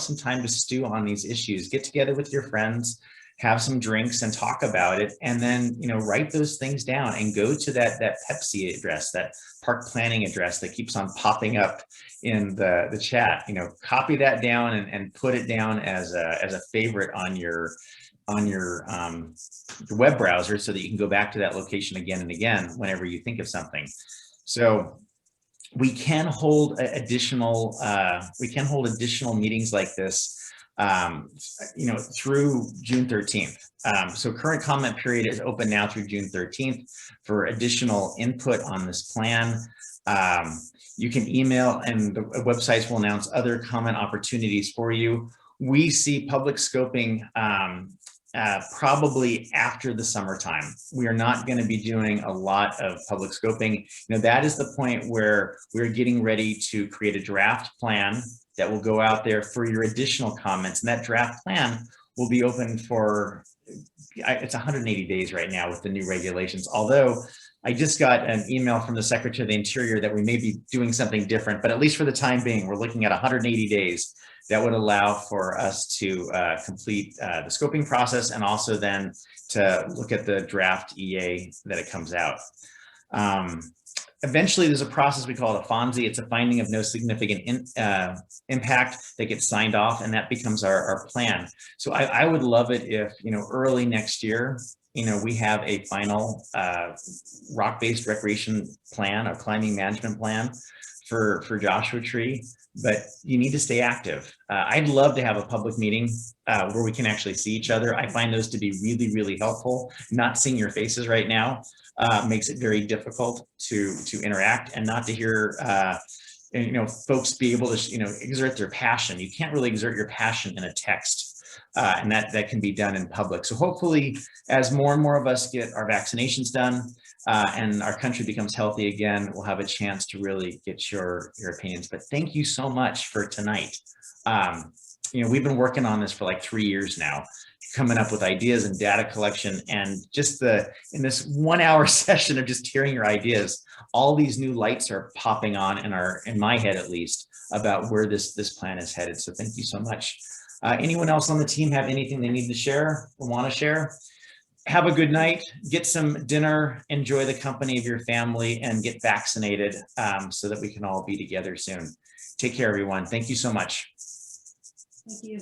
some time to stew on these issues. Get together with your friends, have some drinks and talk about it, and then write those things down and go to that Pepsi address, that park planning address that keeps on popping up in the chat. Copy that down and put it down as a favorite on your web browser, so that you can go back to that location again and again whenever you think of something. So we can hold additional meetings like this through June 13th. So current comment period is open now through June 13th for additional input on this plan. You can email, and the websites will announce other comment opportunities for you. We see public scoping probably after the summertime. We are not going to be doing a lot of public scoping. That is the point where we're getting ready to create a draft plan that will go out there for your additional comments. And that draft plan will be open for, it's 180 days right now with the new regulations. Although I just got an email from the Secretary of the Interior that we may be doing something different, but at least for the time being, we're looking at 180 days. That would allow for us to complete the scoping process, and also then to look at the draft EA that it comes out. Eventually, there's a process we call it a FONSI. It's a finding of no significant impact that gets signed off, and that becomes our plan. So I would love it if, early next year, we have a final rock-based recreation plan, a climbing management plan for Joshua Tree, but you need to stay active. I'd love to have a public meeting where we can actually see each other. I find those to be really, really helpful. Not seeing your faces right now makes it very difficult to interact, and not to hear folks be able to exert their passion. You can't really exert your passion in a text. And that can be done in public. So hopefully, as more and more of us get our vaccinations done and our country becomes healthy again, we'll have a chance to really get your opinions. But thank you so much for tonight. We've been working on this for like 3 years now, coming up with ideas and data collection, and just in this 1 hour session of just hearing your ideas, all these new lights are popping on in my head at least, about where this plan is headed. So thank you so much. Anyone else on the team have anything they need to share or want to share? Have a good night, get some dinner, enjoy the company of your family, and get vaccinated so that we can all be together soon. Take care, everyone. Thank you so much. Thank you.